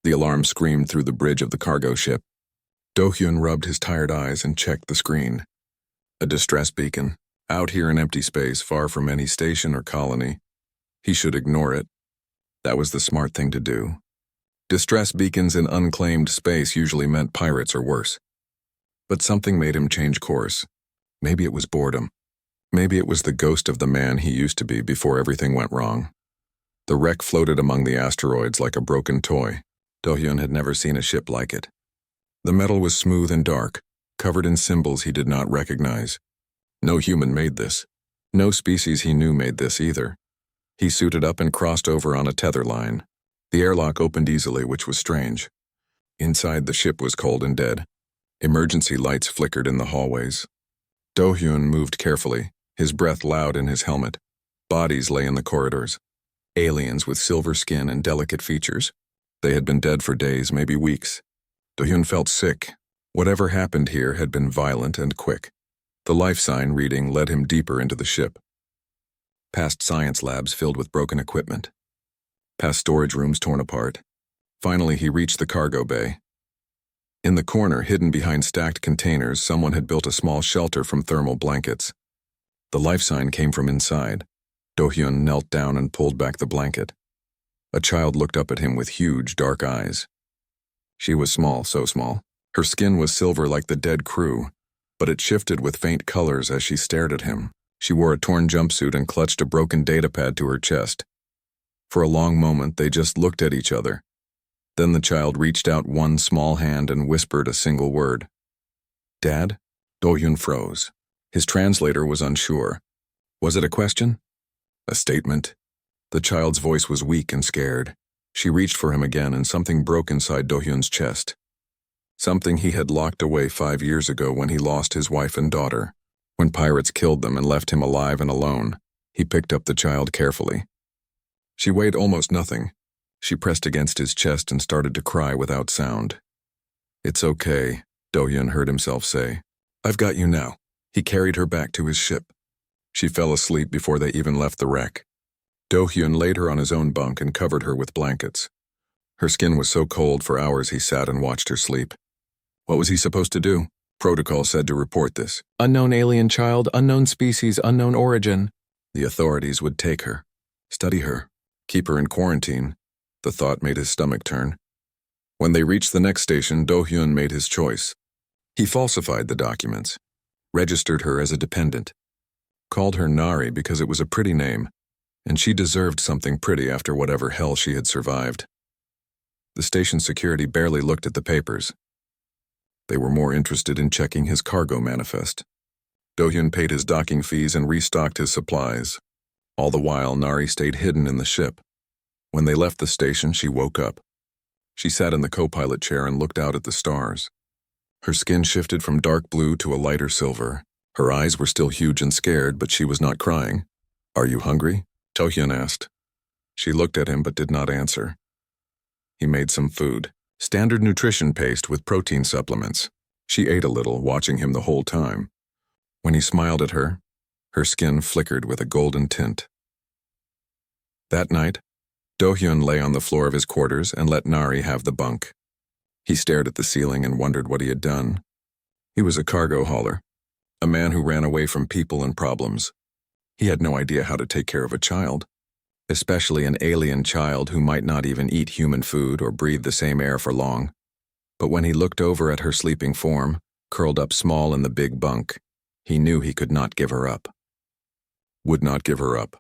The alarm screamed through the bridge of the cargo ship. Do-hyun rubbed his tired eyes and checked the screen. A distress beacon, out here in empty space, far from any station or colony. He should ignore it. That was the smart thing to do. Distress beacons in unclaimed space usually meant pirates or worse. But something made him change course. Maybe it was boredom. Maybe it was the ghost of the man he used to be before everything went wrong. The wreck floated among the asteroids like a broken toy. Do-hyun had never seen a ship like it. The metal was smooth and dark, covered in symbols he did not recognize. No human made this. No species he knew made this either. He suited up and crossed over on a tether line. The airlock opened easily, which was strange. Inside, the ship was cold and dead. Emergency lights flickered in the hallways. Do-hyun moved carefully, his breath loud in his helmet. Bodies lay in the corridors. Aliens with silver skin and delicate features. They had been dead for days, maybe weeks. Do-hyun felt sick. Whatever happened here had been violent and quick. The life sign reading led him deeper into the ship. Past science labs filled with broken equipment. Past storage rooms torn apart. Finally, he reached the cargo bay. In the corner, hidden behind stacked containers, someone had built a small shelter from thermal blankets. The life sign came from inside. Do-hyun knelt down and pulled back the blanket. A child looked up at him with huge, dark eyes. She was small, so small. Her skin was silver like the dead crew, but it shifted with faint colors as she stared at him. She wore a torn jumpsuit and clutched a broken datapad to her chest. For a long moment, they just looked at each other. Then the child reached out one small hand and whispered a single word. "Dad?" Do-hyun froze. His translator was unsure. Was it a question? A statement? The child's voice was weak and scared. She reached for him again, and something broke inside Do-hyun's chest. Something he had locked away 5 years ago when he lost his wife and daughter. When pirates killed them and left him alive and alone, he picked up the child carefully. She weighed almost nothing. She pressed against his chest and started to cry without sound. "It's okay," Do-hyun heard himself say. "I've got you now." He carried her back to his ship. She fell asleep before they even left the wreck. Do-hyun laid her on his own bunk and covered her with blankets. Her skin was so cold for hours he sat and watched her sleep. What was he supposed to do? Protocol said to report this. Unknown alien child, unknown species, unknown origin. The authorities would take her, study her, keep her in quarantine. The thought made his stomach turn. When they reached the next station, Do-hyun made his choice. He falsified the documents, registered her as a dependent, called her Nari because it was a pretty name, and she deserved something pretty after whatever hell she had survived. The station security barely looked at the papers. They were more interested in checking his cargo manifest. Do-hyun paid his docking fees and restocked his supplies. All the while, Nari stayed hidden in the ship. When they left the station, she woke up. She sat in the co-pilot chair and looked out at the stars. Her skin shifted from dark blue to a lighter silver. Her eyes were still huge and scared, but she was not crying. "Are you hungry?" Do-hyun asked. She looked at him but did not answer. He made some food. Standard nutrition paste with protein supplements. She ate a little, watching him the whole time. When he smiled at her, her skin flickered with a golden tint. That night, Do-hyun lay on the floor of his quarters and let Nari have the bunk. He stared at the ceiling and wondered what he had done. He was a cargo hauler, a man who ran away from people and problems. He had no idea how to take care of a child, especially an alien child who might not even eat human food or breathe the same air for long. But when he looked over at her sleeping form, curled up small in the big bunk, he knew he could not give her up. Would not give her up.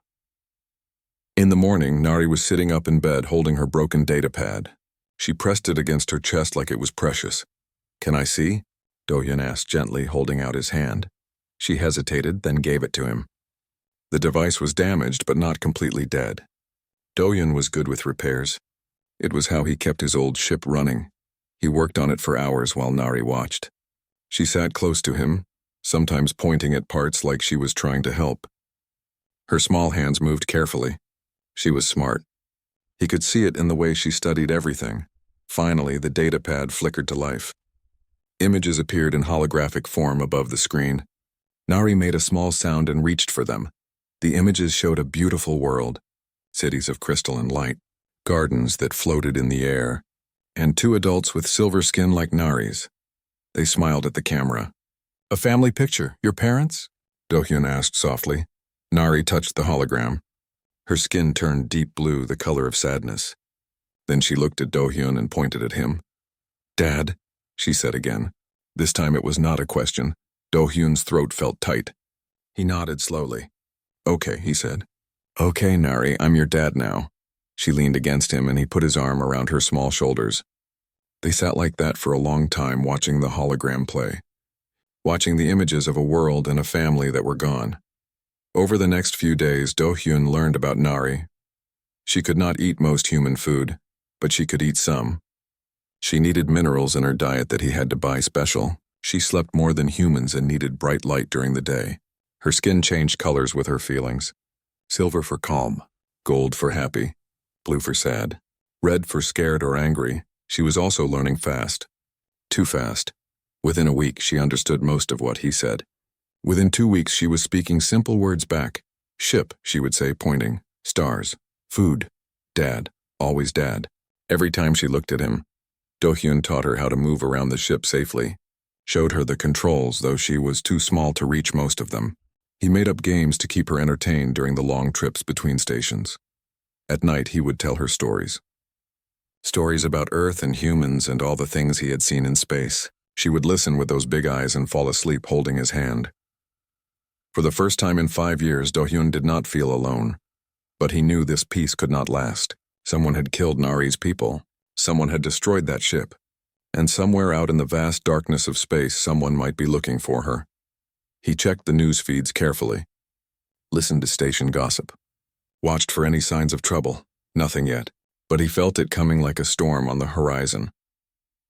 In the morning, Nari was sitting up in bed holding her broken datapad. She pressed it against her chest like it was precious. "Can I see?" Do-hyun asked gently, holding out his hand. She hesitated, then gave it to him. The device was damaged, but not completely dead. Do-hyun was good with repairs. It was how he kept his old ship running. He worked on it for hours while Nari watched. She sat close to him, sometimes pointing at parts like she was trying to help. Her small hands moved carefully. She was smart. He could see it in the way she studied everything. Finally, the datapad flickered to life. Images appeared in holographic form above the screen. Nari made a small sound and reached for them. The images showed a beautiful world, cities of crystal and light, gardens that floated in the air, and 2 adults with silver skin like Nari's. They smiled at the camera. "A family picture, your parents?" Do-hyun asked softly. Nari touched the hologram. Her skin turned deep blue, the color of sadness. Then she looked at Do-hyun and pointed at him. "Dad," she said again. This time it was not a question. Do-hyun's throat felt tight. He nodded slowly. "Okay," he said. "Okay, Nari, I'm your dad now." She leaned against him and he put his arm around her small shoulders. They sat like that for a long time, watching the hologram play. Watching the images of a world and a family that were gone. Over the next few days, Do-hyun learned about Nari. She could not eat most human food, but she could eat some. She needed minerals in her diet that he had to buy special. She slept more than humans and needed bright light during the day. Her skin changed colors with her feelings. Silver for calm, gold for happy, blue for sad, red for scared or angry. She was also learning fast. Too fast. Within a week, she understood most of what he said. Within 2 weeks, she was speaking simple words back. "Ship," she would say, pointing. "Stars. Food. Dad. Always dad." Every time she looked at him, Do-hyun taught her how to move around the ship safely. Showed her the controls, though she was too small to reach most of them. He made up games to keep her entertained during the long trips between stations. At night, he would tell her stories. Stories about Earth and humans and all the things he had seen in space. She would listen with those big eyes and fall asleep holding his hand. For the first time in 5 years, Do-hyun did not feel alone. But he knew this peace could not last. Someone had killed Nari's people. Someone had destroyed that ship. And somewhere out in the vast darkness of space, someone might be looking for her. He checked the news feeds carefully. Listened to station gossip. Watched for any signs of trouble. Nothing yet. But he felt it coming like a storm on the horizon.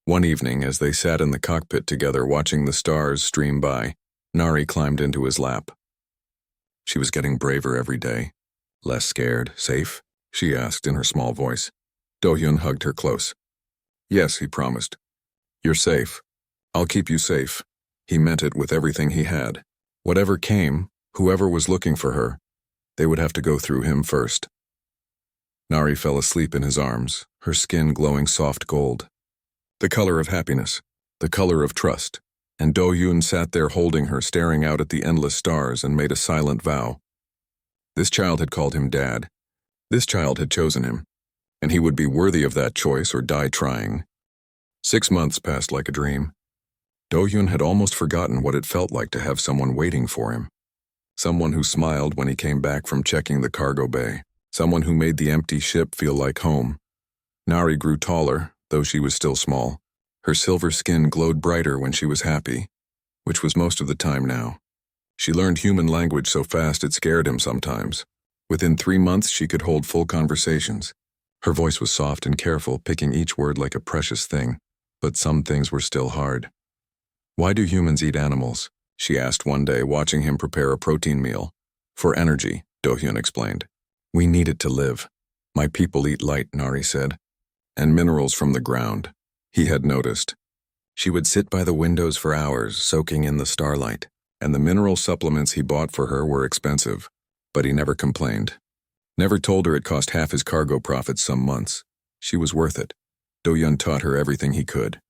One evening, as they sat in the cockpit together watching the stars stream by, Nari climbed into his lap. She was getting braver every day. "Less scared, safe?" she asked in her small voice. Do-hyun hugged her close. "Yes," he promised. "You're safe. I'll keep you safe." He meant it with everything he had. Whatever came, whoever was looking for her, they would have to go through him first. Nari fell asleep in his arms, her skin glowing soft gold. The color of happiness, the color of trust, and Do-hyun sat there holding her, staring out at the endless stars and made a silent vow. This child had called him Dad. This child had chosen him, and he would be worthy of that choice or die trying. 6 months passed like a dream. Do-hyun had almost forgotten what it felt like to have someone waiting for him. Someone who smiled when he came back from checking the cargo bay. Someone who made the empty ship feel like home. Nari grew taller, though she was still small. Her silver skin glowed brighter when she was happy, which was most of the time now. She learned human language so fast it scared him sometimes. Within 3 months, she could hold full conversations. Her voice was soft and careful, picking each word like a precious thing, but some things were still hard. "Why do humans eat animals?" she asked one day, watching him prepare a protein meal. "For energy," Do-hyun explained. "We need it to live." "My people eat light," Nari said. "And minerals from the ground." He had noticed. She would sit by the windows for hours, soaking in the starlight, and the mineral supplements he bought for her were expensive, but he never complained. Never told her it cost half his cargo profits some months. She was worth it. Do-hyun taught her everything he could.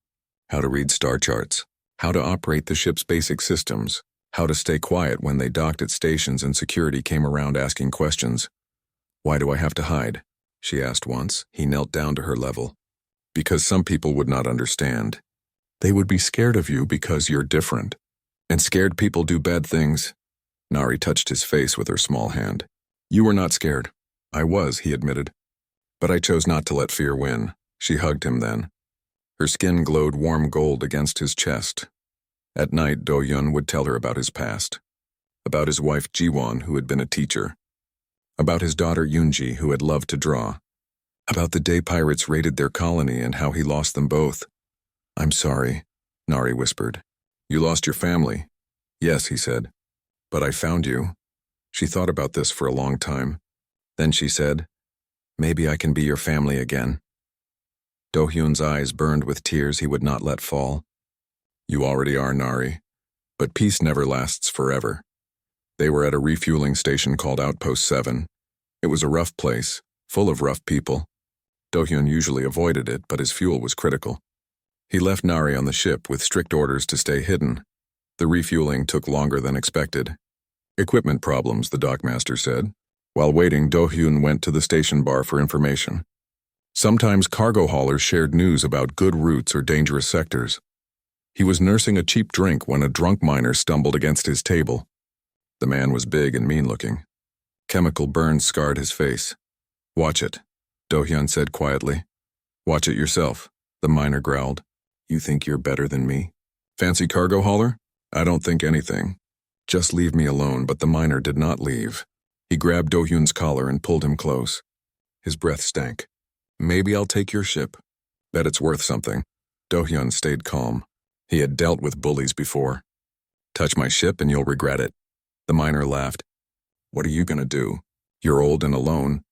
How to read star charts, how to operate the ship's basic systems, how to stay quiet when they docked at stations and security came around asking questions. "Why do I have to hide?" she asked once. He knelt down to her level. "Because some people would not understand. They would be scared of you because you're different. And scared people do bad things." Nari touched his face with her small hand. "You were not scared." "I was," he admitted. "But I chose not to let fear win." She hugged him then. Her skin glowed warm gold against his chest. At night, Do-hyun would tell her about his past. About his wife Ji-won, who had been a teacher. About his daughter Yoonji, who had loved to draw. About the day pirates raided their colony and how he lost them both. "I'm sorry," Nari whispered. "You lost your family." "Yes," he said. "But I found you." She thought about this for a long time. Then she said, "Maybe I can be your family again." Do-hyun's eyes burned with tears he would not let fall. "You already are, Nari. But peace never lasts forever." They were at a refueling station called Outpost 7. It was a rough place, full of rough people. Do-hyun usually avoided it, but his fuel was critical. He left Nari on the ship with strict orders to stay hidden. The refueling took longer than expected. Equipment problems, the dockmaster said. While waiting, Do-hyun went to the station bar for information. Sometimes cargo haulers shared news about good routes or dangerous sectors. He was nursing a cheap drink when a drunk miner stumbled against his table. The man was big and mean-looking. Chemical burns scarred his face. "Watch it," Do-hyun said quietly. "Watch it yourself," the miner growled. "You think you're better than me? Fancy cargo hauler? I don't think anything. Just leave me alone," but the miner did not leave. He grabbed Do-hyun's collar and pulled him close. His breath stank. "Maybe I'll take your ship. Bet it's worth something." Do-hyun stayed calm. He had dealt with bullies before. "Touch my ship and you'll regret it." The miner laughed. "What are you gonna do? You're old and alone."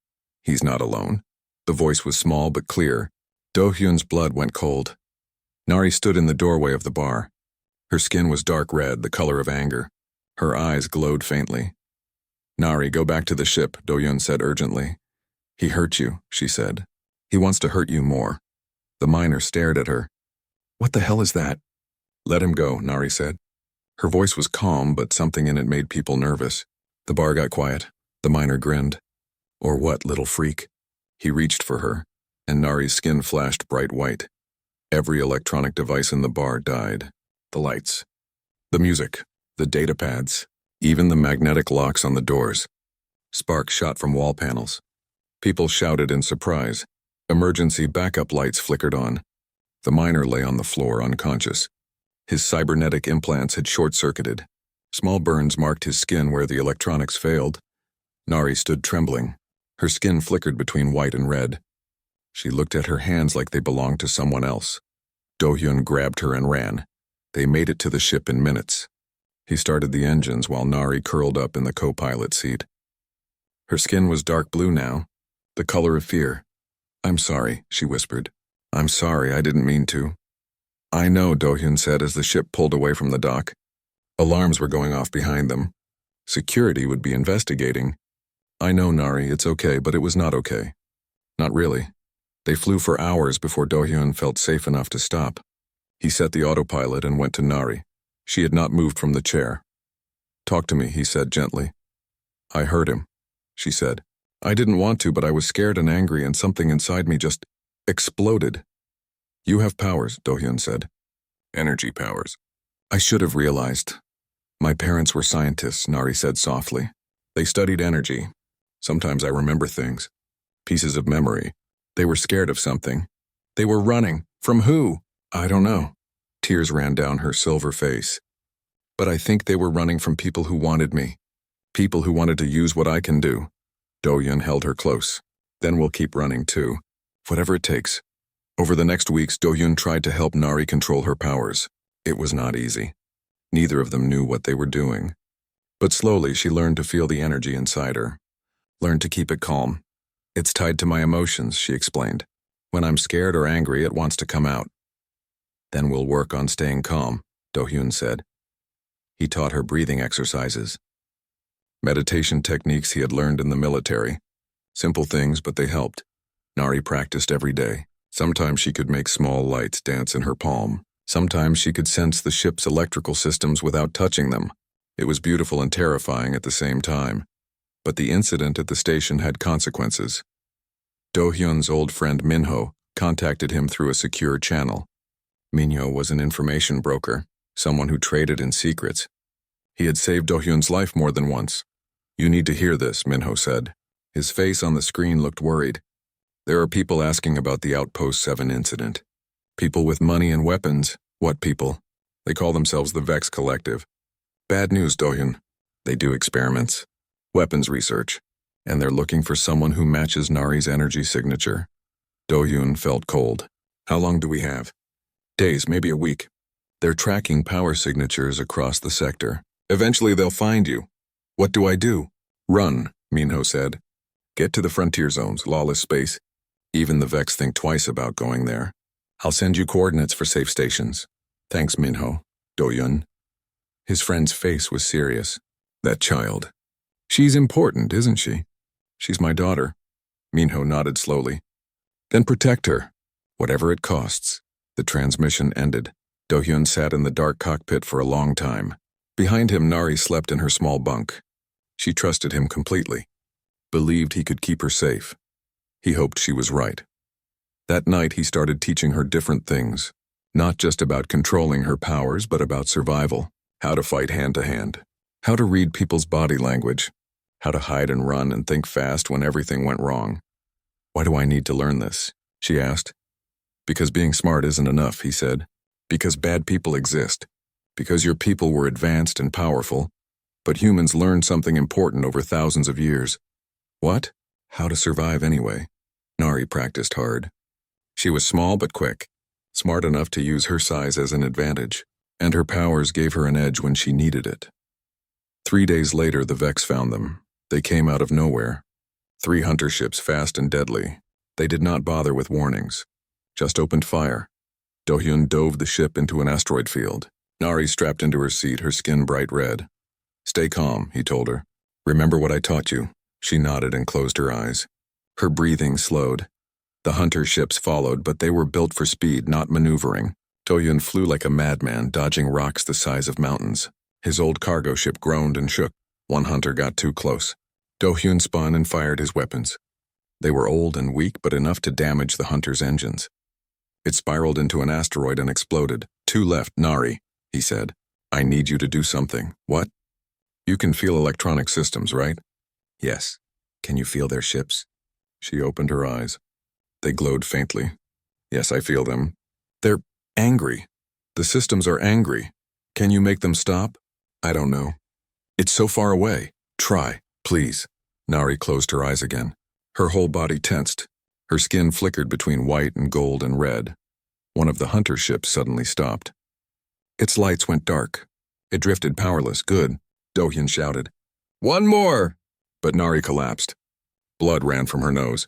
"He's not alone." The voice was small but clear. Do-hyun's blood went cold. Nari stood in the doorway of the bar. Her skin was dark red, the color of anger. Her eyes glowed faintly. "Nari, go back to the ship," Do-hyun said urgently. "He hurt you," she said. "He wants to hurt you more." The miner stared at her. "What the hell is that?" "Let him go," Nari said. Her voice was calm, but something in it made people nervous. The bar got quiet. The miner grinned. "Or what, little freak?" He reached for her, and Nari's skin flashed bright white. Every electronic device in the bar died. The lights, the music, the data pads, even the magnetic locks on the doors. Sparks shot from wall panels. People shouted in surprise. Emergency backup lights flickered on. The miner lay on the floor unconscious. His cybernetic implants had short-circuited. Small burns marked his skin where the electronics failed. Nari stood trembling. Her skin flickered between white and red. She looked at her hands like they belonged to someone else. Do-hyun grabbed her and ran. They made it to the ship in minutes. He started the engines while Nari curled up in the co-pilot seat. Her skin was dark blue now, the color of fear. "I'm sorry," she whispered. "I'm sorry, I didn't mean to." "I know," Do-hyun said as the ship pulled away from the dock. Alarms were going off behind them. Security would be investigating. "I know, Nari, it's okay, but it was not okay." Not really. They flew for hours before Do-hyun felt safe enough to stop. He set the autopilot and went to Nari. She had not moved from the chair. "Talk to me," he said gently. "I hurt him," she said. "I didn't want to, but I was scared and angry, and something inside me just exploded." "You have powers," Do-hyun said. "Energy powers." "I should have realized. My parents were scientists," Nari said softly. "They studied energy. Sometimes I remember things. Pieces of memory. They were scared of something. They were running. From who? I don't know." Tears ran down her silver face. "But I think they were running from people who wanted me. People who wanted to use what I can do." Do-hyun held her close. "Then we'll keep running too. Whatever it takes." Over the next weeks, Do-hyun tried to help Nari control her powers. It was not easy. Neither of them knew what they were doing. But slowly she learned to feel the energy inside her. Learned to keep it calm. "It's tied to my emotions," she explained. "When I'm scared or angry, it wants to come out." "Then we'll work on staying calm," Do-hyun said. He taught her breathing exercises. Meditation techniques he had learned in the military. Simple things, but they helped. Nari practiced every day. Sometimes she could make small lights dance in her palm. Sometimes she could sense the ship's electrical systems without touching them. It was beautiful and terrifying at the same time. But the incident at the station had consequences. Do-hyun's old friend Minho contacted him through a secure channel. Minho was an information broker, someone who traded in secrets. He had saved Do-hyun's life more than once. "You need to hear this," Minho said. His face on the screen looked worried. "There are people asking about the Outpost 7 incident. People with money and weapons." "What people?" "They call themselves the Vex Collective." "Bad news, Do-hyun. They do experiments. Weapons research. And they're looking for someone who matches Nari's energy signature." Do-hyun felt cold. "How long do we have?" "Days, maybe a week. They're tracking power signatures across the sector. Eventually they'll find you." "What do I do?" "Run," Minho said. "Get to the frontier zones, lawless space. Even the Vex think twice about going there. I'll send you coordinates for safe stations." "Thanks, Minho." Do-hyun. His friend's face was serious. "That child. She's important, isn't she?" "She's my daughter." Minho nodded slowly. Then protect her, whatever it costs. The transmission ended. Do-hyun sat in the dark cockpit for a long time. Behind him, Nari slept in her small bunk. She trusted him completely, believed he could keep her safe. He hoped she was right. That night, he started teaching her different things, not just about controlling her powers, but about survival, how to fight hand-to-hand, how to read people's body language, how to hide and run and think fast when everything went wrong. Why do I need to learn this? She asked. Because being smart isn't enough, he said. Because bad people exist. Because your people were advanced and powerful, but humans learned something important over thousands of years. What? How to survive anyway. Nari practiced hard. She was small but quick, smart enough to use her size as an advantage, and her powers gave her an edge when she needed it. 3 days later, the Vex found them. They came out of nowhere. 3 hunter ships, fast and deadly. They did not bother with warnings, just opened fire. Do-hyun dove the ship into an asteroid field. Nari strapped into her seat, her skin bright red. Stay calm, he told her. Remember what I taught you. She nodded and closed her eyes. Her breathing slowed. The hunter ships followed, but they were built for speed, not maneuvering. Do-hyun flew like a madman, dodging rocks the size of mountains. His old cargo ship groaned and shook. One hunter got too close. Do-hyun spun and fired his weapons. They were old and weak, but enough to damage the hunter's engines. It spiraled into an asteroid and exploded. 2 left, Nari, he said. I need you to do something. What? You can feel electronic systems, right? Yes. Can you feel their ships? She opened her eyes. They glowed faintly. Yes, I feel them. They're angry. The systems are angry. Can you make them stop? I don't know. It's so far away. Try, please. Nari closed her eyes again. Her whole body tensed. Her skin flickered between white and gold and red. One of the hunter ships suddenly stopped. Its lights went dark. It drifted powerless. Good, Do-hyun shouted. One more! But Nari collapsed. Blood ran from her nose.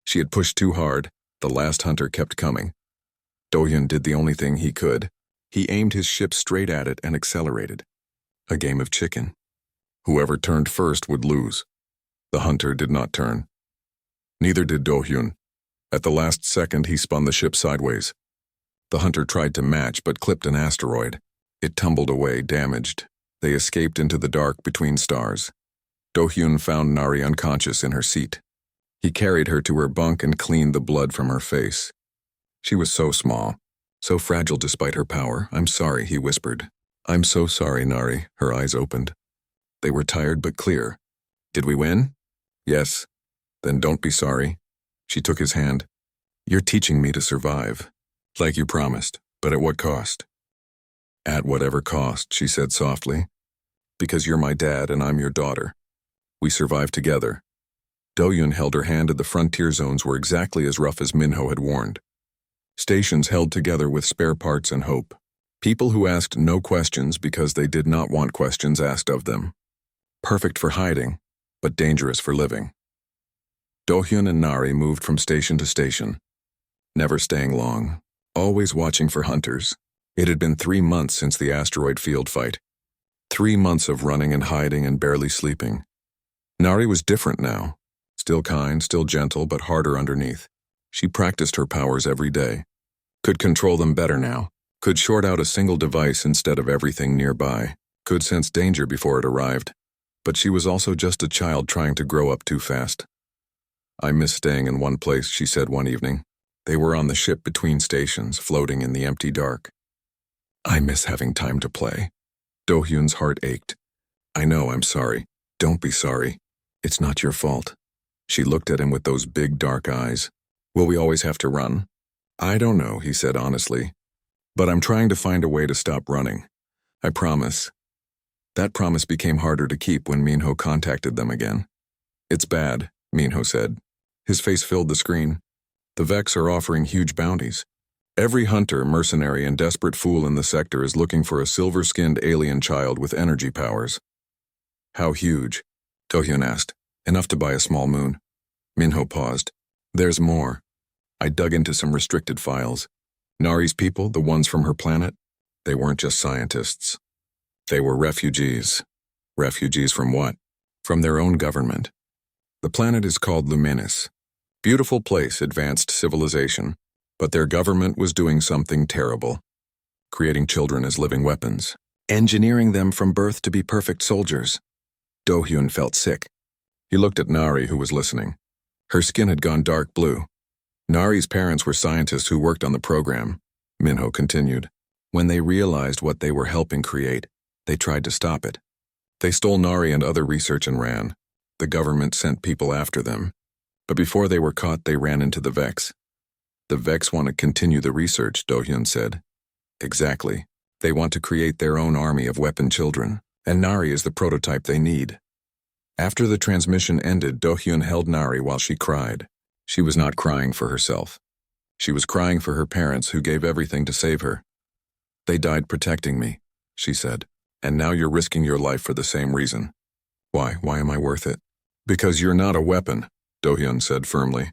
She had pushed too hard. The last hunter kept coming. Do-hyun did the only thing he could. He aimed his ship straight at it and accelerated. A game of chicken. Whoever turned first would lose. The hunter did not turn. Neither did Do-hyun. At the last second, he spun the ship sideways. The hunter tried to match, but clipped an asteroid. It tumbled away, damaged. They escaped into the dark between stars. Do-hyun found Nari unconscious in her seat. He carried her to her bunk and cleaned the blood from her face. She was so small, so fragile despite her power. I'm sorry, he whispered. I'm so sorry, Nari. Her eyes opened. They were tired but clear. Did we win? Yes. Then don't be sorry. She took his hand. You're teaching me to survive. Like you promised, but at what cost? At whatever cost, she said softly. Because you're my dad and I'm your daughter. We survived together. Do-hyun held her hand, and the frontier zones were exactly as rough as Minho had warned. Stations held together with spare parts and hope. People who asked no questions because they did not want questions asked of them. Perfect for hiding, but dangerous for living. Do-hyun and Nari moved from station to station, never staying long, always watching for hunters. It had been 3 months since the asteroid field fight. 3 months of running and hiding and barely sleeping. Nari was different now. Still kind, still gentle, but harder underneath. She practiced her powers every day. Could control them better now. Could short out a single device instead of everything nearby. Could sense danger before it arrived. But she was also just a child trying to grow up too fast. I miss staying in one place, she said one evening. They were on the ship between stations, floating in the empty dark. I miss having time to play. Do-hyun's heart ached. I know, I'm sorry. Don't be sorry. It's not your fault. She looked at him with those big dark eyes. Will we always have to run? I don't know, he said honestly. But I'm trying to find a way to stop running. I promise. That promise became harder to keep when Minho contacted them again. It's bad, Minho said. His face filled the screen. The Vex are offering huge bounties. Every hunter, mercenary, and desperate fool in the sector is looking for a silver-skinned alien child with energy powers. How huge? Do-hyun asked. Enough to buy a small moon. Minho paused. There's more. I dug into some restricted files. Nari's people, the ones from her planet, they weren't just scientists. They were refugees. Refugees from what? From their own government. The planet is called Luminous. Beautiful place, advanced civilization. But their government was doing something terrible. Creating children as living weapons. Engineering them from birth to be perfect soldiers. Do-hyun felt sick. He looked at Nari, who was listening. Her skin had gone dark blue. Nari's parents were scientists who worked on the program, Minho continued. When they realized what they were helping create, they tried to stop it. They stole Nari and other research and ran. The government sent people after them. But before they were caught, they ran into the Vex. The Vex want to continue the research, Do-hyun said. Exactly. They want to create their own army of weapon children, and Nari is the prototype they need. After the transmission ended, Do-hyun held Nari while she cried. She was not crying for herself. She was crying for her parents who gave everything to save her. They died protecting me, she said, and now you're risking your life for the same reason. Why am I worth it? Because you're not a weapon, Do-hyun said firmly.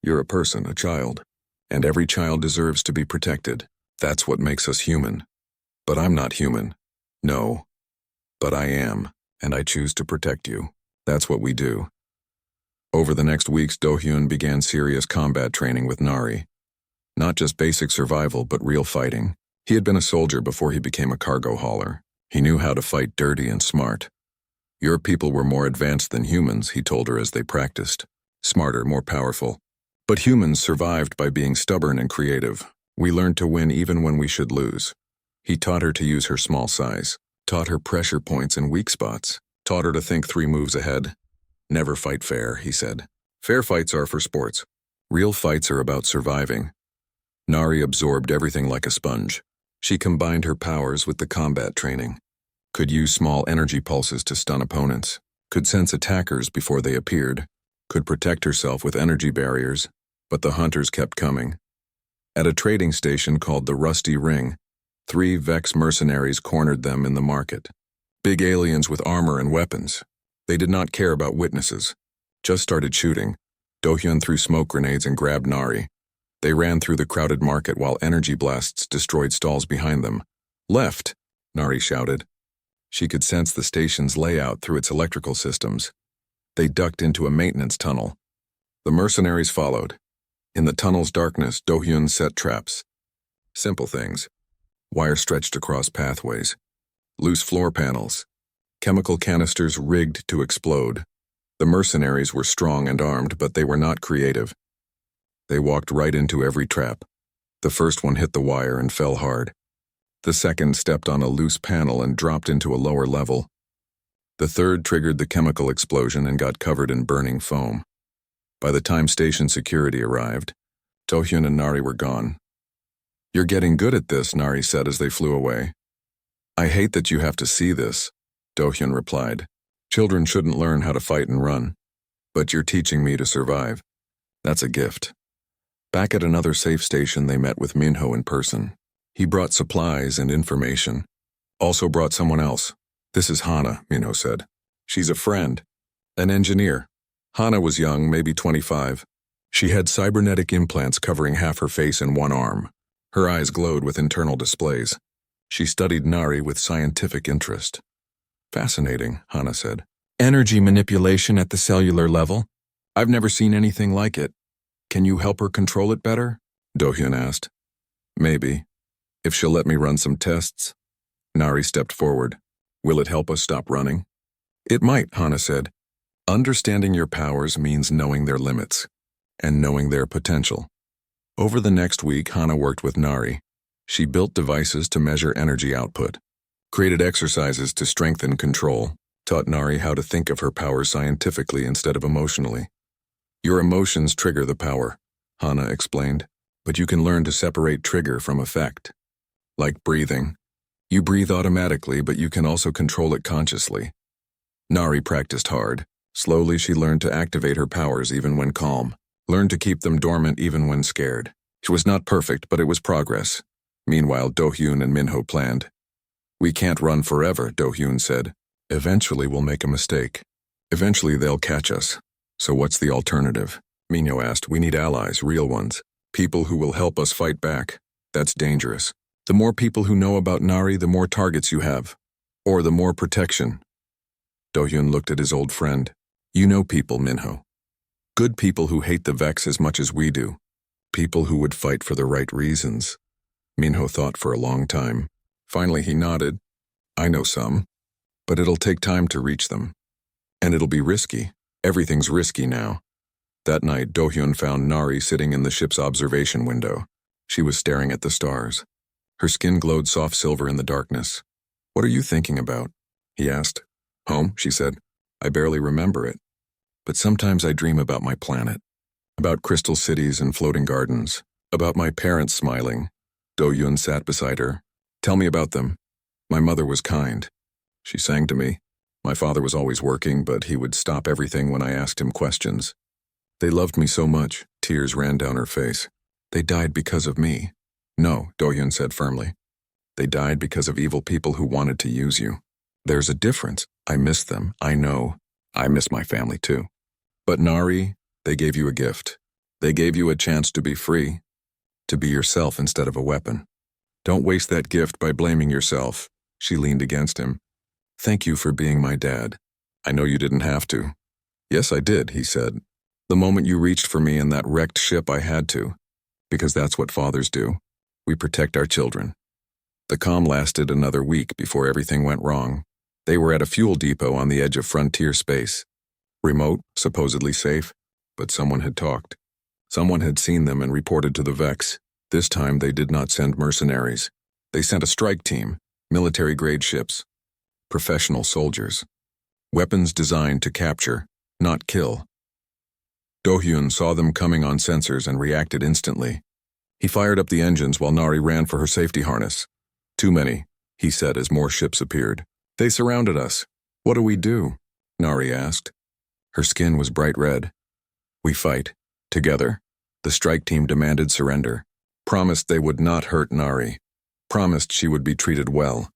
You're a person, a child, and every child deserves to be protected. That's what makes us human. But I'm not human. No. But I am, and I choose to protect you. That's what we do. Over the next weeks, Do-hyun began serious combat training with Nari. Not just basic survival, but real fighting. He had been a soldier before he became a cargo hauler. He knew how to fight dirty and smart. Your people were more advanced than humans, he told her as they practiced. Smarter, more powerful. But humans survived by being stubborn and creative. We learned to win even when we should lose. He taught her to use her small size, taught her pressure points and weak spots, taught her to think 3 moves ahead. Never fight fair, he said. Fair fights are for sports. Real fights are about surviving. Nari absorbed everything like a sponge. She combined her powers with the combat training. Could use small energy pulses to stun opponents. Could sense attackers before they appeared. Could protect herself with energy barriers. But the hunters kept coming. At a trading station called the Rusty Ring, 3 Vex mercenaries cornered them in the market. Big aliens with armor and weapons. They did not care about witnesses. Just started shooting. Do-hyun threw smoke grenades and grabbed Nari. They ran through the crowded market while energy blasts destroyed stalls behind them. Left, Nari shouted. She could sense the station's layout through its electrical systems. They ducked into a maintenance tunnel. The mercenaries followed. In the tunnel's darkness, Do-hyun set traps. Simple things. Wire stretched across pathways. Loose floor panels. Chemical canisters rigged to explode. The mercenaries were strong and armed, but they were not creative. They walked right into every trap. The first one hit the wire and fell hard. The second stepped on a loose panel and dropped into a lower level. The third triggered the chemical explosion and got covered in burning foam. By the time station security arrived, Do-hyun and Nari were gone. You're getting good at this, Nari said as they flew away. I hate that you have to see this, Do-hyun replied. Children shouldn't learn how to fight and run. But you're teaching me to survive. That's a gift. Back at another safe station, they met with Minho in person. He brought supplies and information. Also brought someone else. This is Hana, Minho said. She's a friend. An engineer. Hana was young, maybe 25. She had cybernetic implants covering half her face and one arm. Her eyes glowed with internal displays. She studied Nari with scientific interest. Fascinating, Hana said. Energy manipulation at the cellular level? I've never seen anything like it. Can you help her control it better? Do-hyun asked. Maybe. If she'll let me run some tests. Nari stepped forward. Will it help us stop running? It might, Hana said. Understanding your powers means knowing their limits, and knowing their potential. Over the next week, Hana worked with Nari. She built devices to measure energy output, created exercises to strengthen control, taught Nari how to think of her powers scientifically instead of emotionally. Your emotions trigger the power, Hana explained, but you can learn to separate trigger from effect. Like breathing. You breathe automatically, but you can also control it consciously. Nari practiced hard. Slowly, she learned to activate her powers even when calm, learned to keep them dormant even when scared. It was not perfect, but it was progress. Meanwhile, Do-hyun and Minho planned. We can't run forever, Do-hyun said. Eventually, we'll make a mistake. Eventually, they'll catch us. So what's the alternative? Minho asked. We need allies, real ones. People who will help us fight back. That's dangerous. The more people who know about Nari, the more targets you have. Or the more protection. Do-hyun looked at his old friend. You know people, Minho. Good people who hate the Vex as much as we do. People who would fight for the right reasons. Minho thought for a long time. Finally he nodded. I know some. But it'll take time to reach them. And it'll be risky. Everything's risky now. That night, Do-hyun found Nari sitting in the ship's observation window. She was staring at the stars. Her skin glowed soft silver in the darkness. What are you thinking about? He asked. Home, she said. I barely remember it. But sometimes I dream about my planet. About crystal cities and floating gardens. About my parents smiling. Do-hyun sat beside her. Tell me about them. My mother was kind. She sang to me. My father was always working, but he would stop everything when I asked him questions. They loved me so much, tears ran down her face. They died because of me. No, Do-hyun said firmly. They died because of evil people who wanted to use you. There's a difference. I miss them, I know. I miss my family too. But Nari, they gave you a gift. They gave you a chance to be free. To be yourself instead of a weapon. Don't waste that gift by blaming yourself. She leaned against him. Thank you for being my dad. I know you didn't have to. Yes, I did, he said. The moment you reached for me in that wrecked ship, I had to. Because that's what fathers do. We protect our children. The calm lasted another week before everything went wrong. They were at a fuel depot on the edge of frontier space. Remote, supposedly safe, but someone had talked. Someone had seen them and reported to the Vex. This time they did not send mercenaries. They sent a strike team, military-grade ships. Professional soldiers. Weapons designed to capture, not kill. Do-hyun saw them coming on sensors and reacted instantly. He fired up the engines while Nari ran for her safety harness. Too many, he said as more ships appeared. They surrounded us. What do we do? Nari asked. Her skin was bright red. We fight. Together. The strike team demanded surrender. Promised they would not hurt Nari. Promised she would be treated well.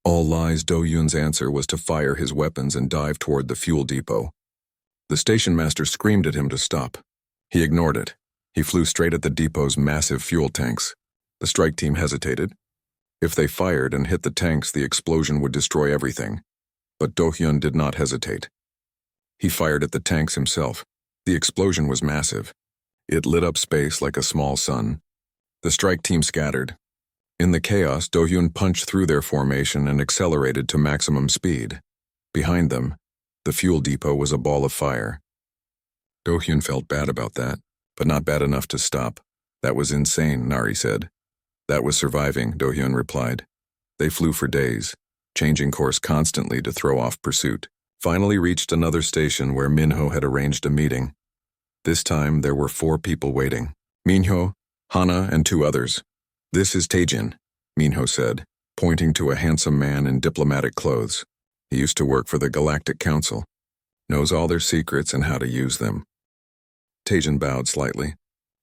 All lies. Do-hyun's answer was to fire his weapons and dive toward the fuel depot. The station master screamed at him to stop. He ignored it. He flew straight at the depot's massive fuel tanks. The strike team hesitated. If they fired and hit the tanks, the explosion would destroy everything. But Do-hyun did not hesitate. He fired at the tanks himself. The explosion was massive. It lit up space like a small sun. The strike team scattered. In the chaos, Do-hyun punched through their formation and accelerated to maximum speed. Behind them, the fuel depot was a ball of fire. Do-hyun felt bad about that, but not bad enough to stop. That was insane, Nari said. That was surviving, Do-hyun replied. They flew for days, changing course constantly to throw off pursuit. Finally reached another station where Minho had arranged a meeting. This time there were 4 people waiting. Minho, Hana, and 2 others. This is Taejin, Minho said, pointing to a handsome man in diplomatic clothes. He used to work for the Galactic Council. Knows all their secrets and how to use them. Taejin bowed slightly.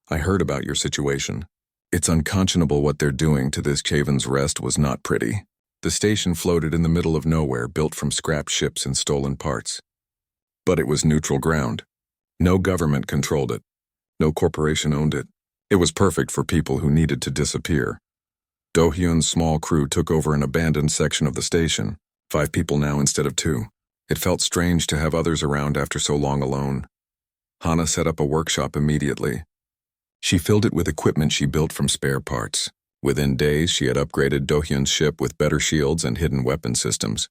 I heard about your situation. It's unconscionable what they're doing to this Chaven's Rest was not pretty. The station floated in the middle of nowhere, built from scrap ships and stolen parts. But it was neutral ground. No government controlled it. No corporation owned it. It was perfect for people who needed to disappear. Do-hyun's small crew took over an abandoned section of the station. 5 people now instead of 2. It felt strange to have others around after so long alone. Hana set up a workshop immediately. She filled it with equipment she built from spare parts. Within days, she had upgraded Do-hyun's ship with better shields and hidden weapon systems.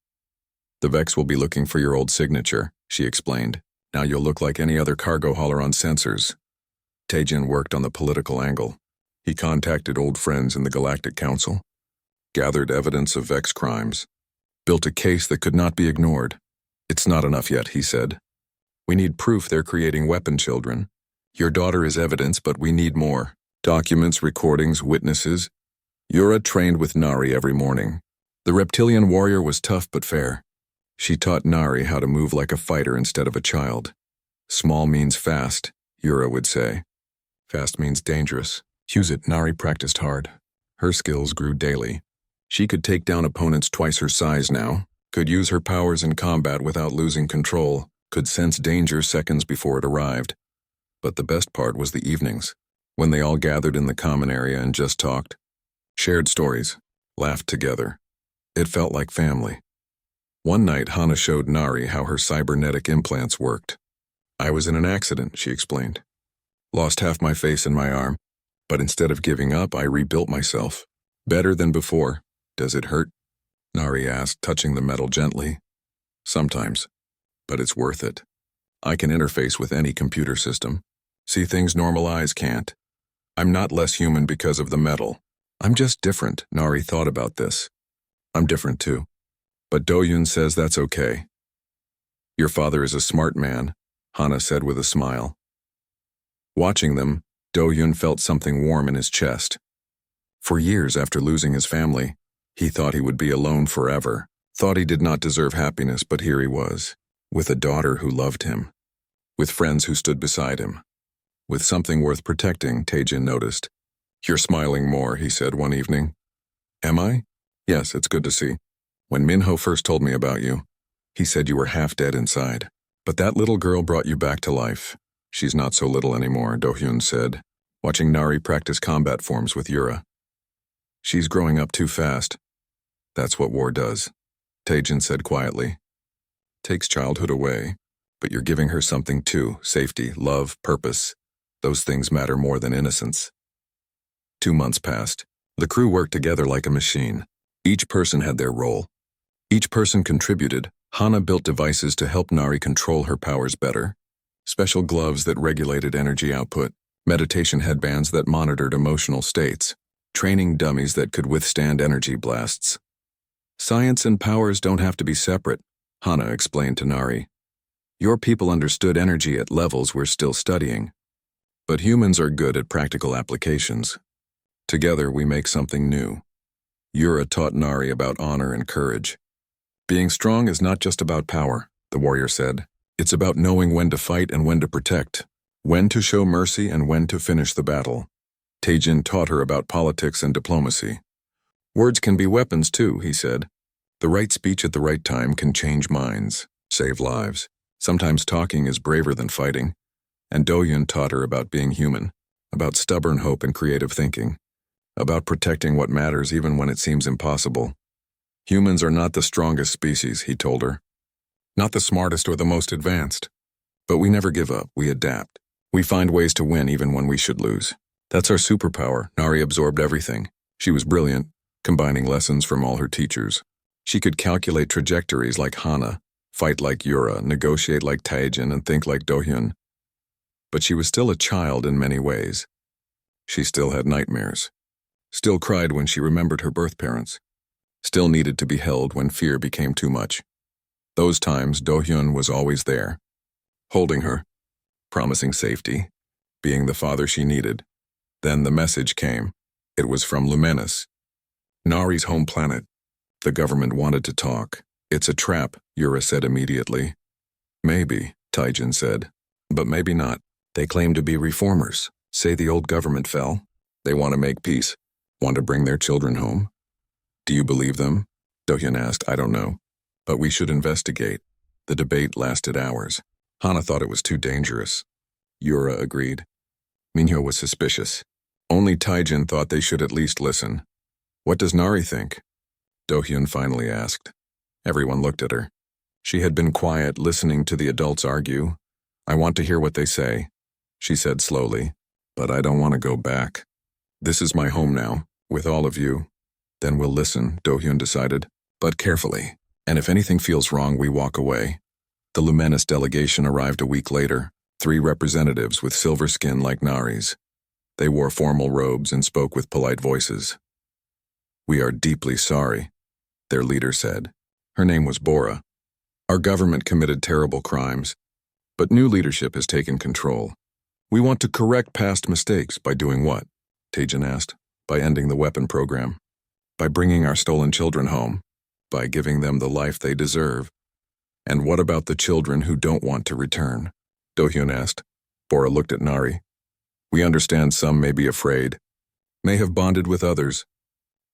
The Vex will be looking for your old signature, she explained. Now you'll look like any other cargo hauler on sensors. Taejin worked on the political angle. He contacted old friends in the Galactic Council, gathered evidence of Vex crimes, built a case that could not be ignored. It's not enough yet, he said. We need proof they're creating weapon children. Your daughter is evidence, but we need more. Documents, recordings, witnesses. Yura trained with Nari every morning. The reptilian warrior was tough but fair. She taught Nari how to move like a fighter instead of a child. Small means fast, Yura would say. Fast means dangerous. Use it. Nari practiced hard. Her skills grew daily. She could take down opponents twice her size now, could use her powers in combat without losing control, could sense danger seconds before it arrived. But the best part was the evenings, when they all gathered in the common area and just talked. Shared stories, laughed together. It felt like family. One night, Hana showed Nari how her cybernetic implants worked. I was in an accident, she explained. Lost half my face and my arm, but instead of giving up, I rebuilt myself. Better than before. Does it hurt? Nari asked, touching the metal gently. Sometimes, but it's worth it. I can interface with any computer system. See things normal eyes can't. I'm not less human because of the metal. I'm just different. Nari thought about this. I'm different too. But Do-Yun says that's okay. Your father is a smart man, Hana said with a smile. Watching them, Do-Yun felt something warm in his chest. For years after losing his family, he thought he would be alone forever, thought he did not deserve happiness, but here he was, with a daughter who loved him, with friends who stood beside him, with something worth protecting, Taejin noticed. You're smiling more, he said one evening. Am I? Yes, it's good to see. When Minho first told me about you, he said you were half dead inside. But that little girl brought you back to life. She's not so little anymore, Do-Hyun said, watching Nari practice combat forms with Yura. She's growing up too fast. That's what war does, Taejin said quietly. Takes childhood away, but you're giving her something too, safety, love, purpose. Those things matter more than innocence. 2 months passed. The crew worked together like a machine. Each person had their role. Each person contributed. Hana built devices to help Nari control her powers better. Special gloves that regulated energy output, meditation headbands that monitored emotional states, training dummies that could withstand energy blasts. Science and powers don't have to be separate, Hana explained to Nari. Your people understood energy at levels we're still studying. But humans are good at practical applications. Together we make something new. Yura taught Nari about honor and courage. Being strong is not just about power, the warrior said. It's about knowing when to fight and when to protect, when to show mercy and when to finish the battle. Taejin taught her about politics and diplomacy. Words can be weapons too, he said. The right speech at the right time can change minds, save lives. Sometimes talking is braver than fighting. And Do-Hyun taught her about being human, about stubborn hope and creative thinking, about protecting what matters even when it seems impossible. Humans are not the strongest species, he told her. Not the smartest or the most advanced. But we never give up, we adapt. We find ways to win even when we should lose. That's our superpower. Nari absorbed everything. She was brilliant, combining lessons from all her teachers. She could calculate trajectories like Hana, fight like Yura, negotiate like Taejin, and think like Do-Hyun. But she was still a child in many ways. She still had nightmares. Still cried when she remembered her birth parents. Still needed to be held when fear became too much. Those times, Do-Hyun was always there, holding her, promising safety, being the father she needed. Then the message came. It was from Lumenis, Nari's home planet. The government wanted to talk. It's a trap, Yura said immediately. Maybe, Taejin said, but maybe not. They claim to be reformers, say the old government fell. They want to make peace, want to bring their children home. Do you believe them? Do-Hyun asked. I don't know, but we should investigate. The debate lasted hours. Hana thought it was too dangerous. Yura agreed. Minho was suspicious. Only Taejin thought they should at least listen. What does Nari think? Do-Hyun finally asked. Everyone looked at her. She had been quiet, listening to the adults argue. I want to hear what they say, she said slowly, but I don't want to go back. This is my home now, with all of you. Then we'll listen, Do-Hyun decided, but carefully, and if anything feels wrong, we walk away. The Lumenis delegation arrived a week later, 3 representatives with silver skin like Nari's. They wore formal robes and spoke with polite voices. We are deeply sorry, their leader said. Her name was Bora. Our government committed terrible crimes, but new leadership has taken control. We want to correct past mistakes by doing what? Taejin asked. By ending the weapon program. By bringing our stolen children home. By giving them the life they deserve. And what about the children who don't want to return? Do-Hyun asked. Bora looked at Nari. We understand some may be afraid, may have bonded with others.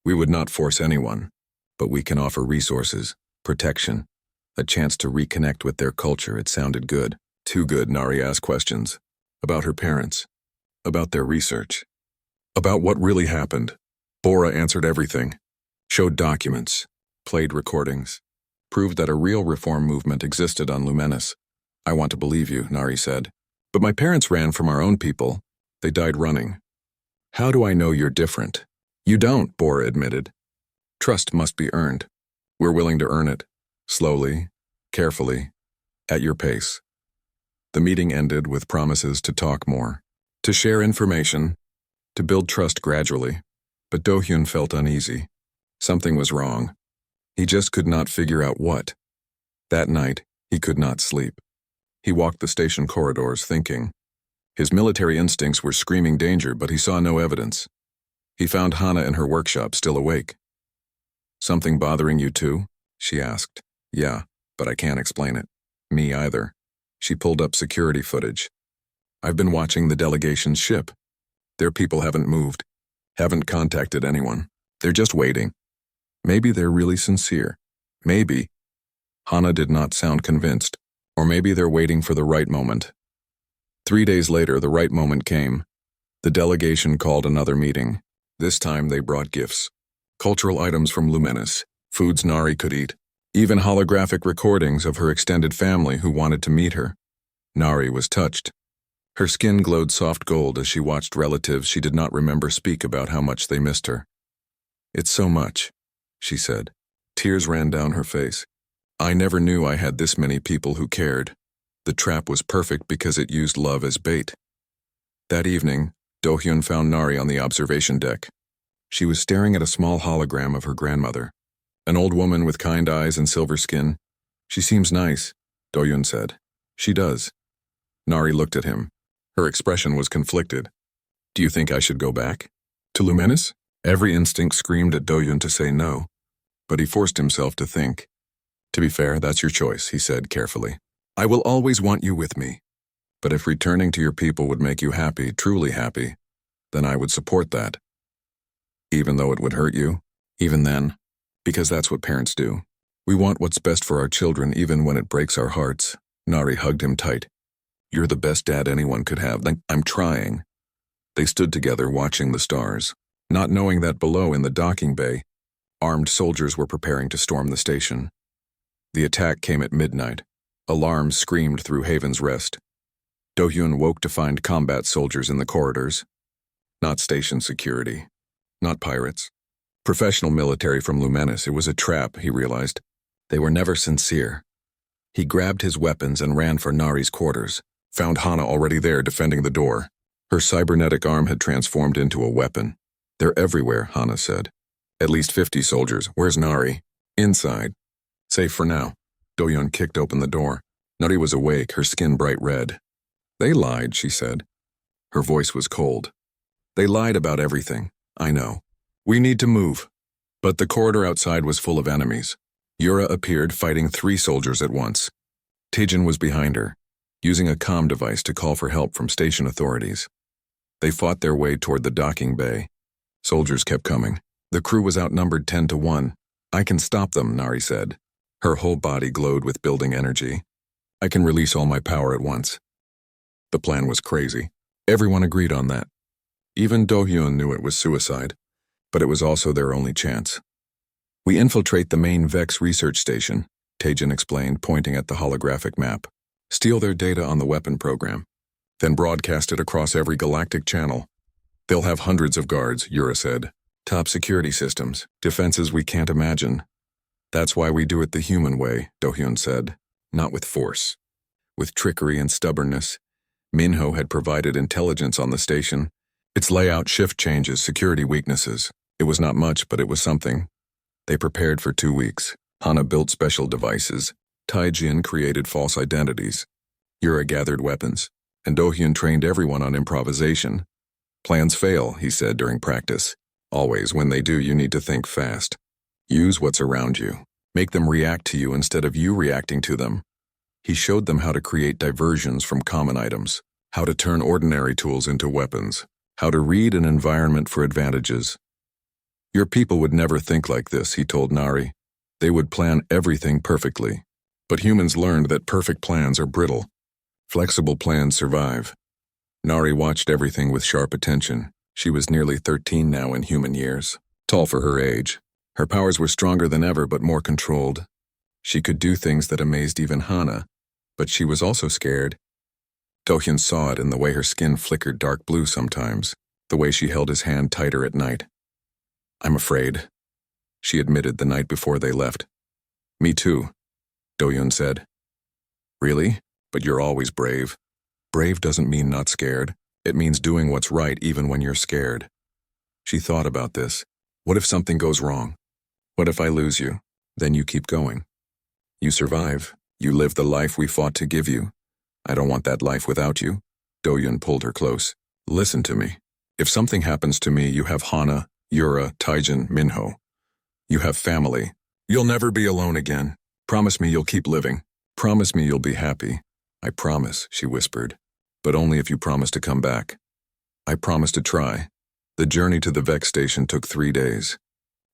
We would not force anyone, but we can offer resources, protection, a chance to reconnect with their culture. It sounded good. Too good, Nari asked questions. About her parents. About their research. About what really happened. Bora answered everything. Showed documents. Played recordings. Proved that a real reform movement existed on Lumenis. I want to believe you, Nari said. But my parents ran from our own people. They died running. How do I know you're different? You don't, Bora admitted. Trust must be earned. We're willing to earn it. Slowly, carefully, at your pace. The meeting ended with promises to talk more, to share information, to build trust gradually. But Do-hyun felt uneasy. Something was wrong. He just could not figure out what. That night, he could not sleep. He walked the station corridors thinking. His military instincts were screaming danger, but he saw no evidence. He found Hana in her workshop, still awake. Something bothering you too? She asked. Yeah, but I can't explain it. Me either. She pulled up security footage. I've been watching the delegation's ship. Their people haven't moved, haven't contacted anyone. They're just waiting. Maybe they're really sincere. Maybe. Hana did not sound convinced. Or maybe they're waiting for the right moment. 3 days later, the right moment came. The delegation called another meeting. This time they brought gifts. Cultural items from Luminous, foods Nari could eat, even holographic recordings of her extended family who wanted to meet her. Nari was touched. Her skin glowed soft gold as she watched relatives she did not remember speak about how much they missed her. It's so much, she said. Tears ran down her face. I never knew I had this many people who cared. The trap was perfect because it used love as bait. That evening, Do-hyun found Nari on the observation deck. She was staring at a small hologram of her grandmother. An old woman with kind eyes and silver skin. She seems nice, Do-hyun said. She does. Nari looked at him. Her expression was conflicted. Do you think I should go back? To Luminous? Every instinct screamed at Do-hyun to say no, but he forced himself to think. To be fair, that's your choice, he said carefully. I will always want you with me. But if returning to your people would make you happy, truly happy, then I would support that. Even though it would hurt you, even then, because that's what parents do. We want what's best for our children even when it breaks our hearts. Nari hugged him tight. You're the best dad anyone could have. I'm trying. They stood together watching the stars, not knowing that below in the docking bay, armed soldiers were preparing to storm the station. The attack came at midnight. Alarms screamed through Haven's Rest. Do-hyun woke to find combat soldiers in the corridors. Not station security. Not pirates. Professional military from Luminous. It was a trap, he realized. They were never sincere. He grabbed his weapons and ran for Nari's quarters, found Hana already there defending the door. Her cybernetic arm had transformed into a weapon. They're everywhere, Hana said. At least 50 soldiers. Where's Nari? Inside. Safe for now. Do-hyun kicked open the door. Nari was awake, her skin bright red. They lied, she said. Her voice was cold. They lied about everything. I know. We need to move. But the corridor outside was full of enemies. Yura appeared, fighting 3 soldiers at once. Taejin was behind her, using a comm device to call for help from station authorities. They fought their way toward the docking bay. Soldiers kept coming. The crew was outnumbered 10-1. I can stop them, Nari said. Her whole body glowed with building energy. I can release all my power at once. The plan was crazy. Everyone agreed on that. Even Do-hyun knew it was suicide, but it was also their only chance. We infiltrate the main Vex research station, Taejin explained, pointing at the holographic map. Steal their data on the weapon program, then broadcast it across every galactic channel. They'll have hundreds of guards, Yura said. Top security systems, defenses we can't imagine. That's why we do it the human way, Do-hyun said, not with force. With trickery and stubbornness. Minho had provided intelligence on the station. Its layout, shift changes, security weaknesses. It was not much, but it was something. They prepared for 2 weeks. Hana built special devices. Taejin created false identities. Yura gathered weapons. And Do-hyun trained everyone on improvisation. Plans fail, he said during practice. Always, when they do, you need to think fast. Use what's around you. Make them react to you instead of you reacting to them. He showed them how to create diversions from common items, how to turn ordinary tools into weapons, how to read an environment for advantages. Your people would never think like this, he told Nari. They would plan everything perfectly. But humans learned that perfect plans are brittle. Flexible plans survive. Nari watched everything with sharp attention. She was nearly 13 now in human years, tall for her age. Her powers were stronger than ever but more controlled. She could do things that amazed even Hana. But she was also scared. Do-hyun saw it in the way her skin flickered dark blue sometimes, the way she held his hand tighter at night. "I'm afraid," she admitted the night before they left. "Me too," Do-hyun said. "Really? But you're always brave." "Brave doesn't mean not scared. It means doing what's right even when you're scared." She thought about this. What if something goes wrong? What if I lose you? Then you keep going. You survive. You live the life we fought to give you. I don't want that life without you. Do-hyun pulled her close. "Listen to me. If something happens to me, you have Hana, Yura, Taijin, Minho. You have family. You'll never be alone again. Promise me you'll keep living. Promise me you'll be happy." "I promise," she whispered. "But only if you promise to come back." "I promise to try." The journey to the Vex station took 3 days.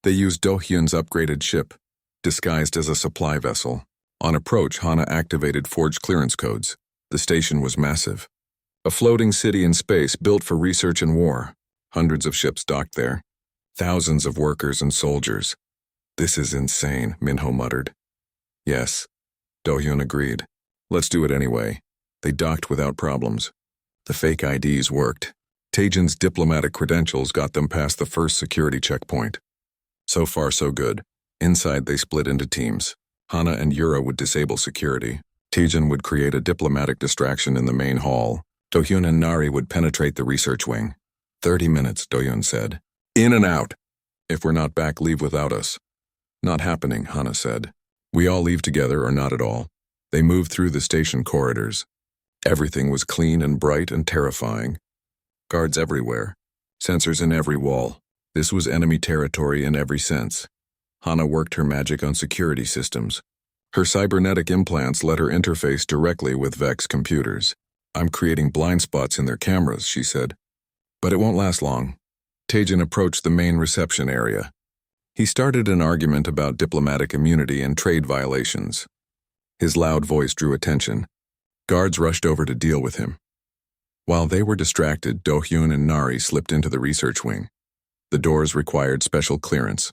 They used Do-hyun's upgraded ship, disguised as a supply vessel. On approach, Hana activated forged clearance codes. The station was massive. A floating city in space built for research and war. Hundreds of ships docked there. Thousands of workers and soldiers. "This is insane," Minho muttered. "Yes," Do-hyun agreed. "Let's do it anyway." They docked without problems. The fake IDs worked. Taijin's diplomatic credentials got them past the first security checkpoint. So far, so good. Inside, they split into teams. Hana and Yura would disable security. Taijin would create a diplomatic distraction in the main hall. Do-hyun and Nari would penetrate the research wing. 30 minutes, Do-hyun said. "In and out. If we're not back, leave without us." "Not happening," Hana said. "We all leave together or not at all." They moved through the station corridors. Everything was clean and bright and terrifying. Guards everywhere. Sensors in every wall. This was enemy territory in every sense. Hana worked her magic on security systems. Her cybernetic implants let her interface directly with Vex computers. "I'm creating blind spots in their cameras," she said. "But it won't last long." Taijin approached the main reception area. He started an argument about diplomatic immunity and trade violations. His loud voice drew attention. Guards rushed over to deal with him. While they were distracted, Do-hyun and Nari slipped into the research wing. The doors required special clearance.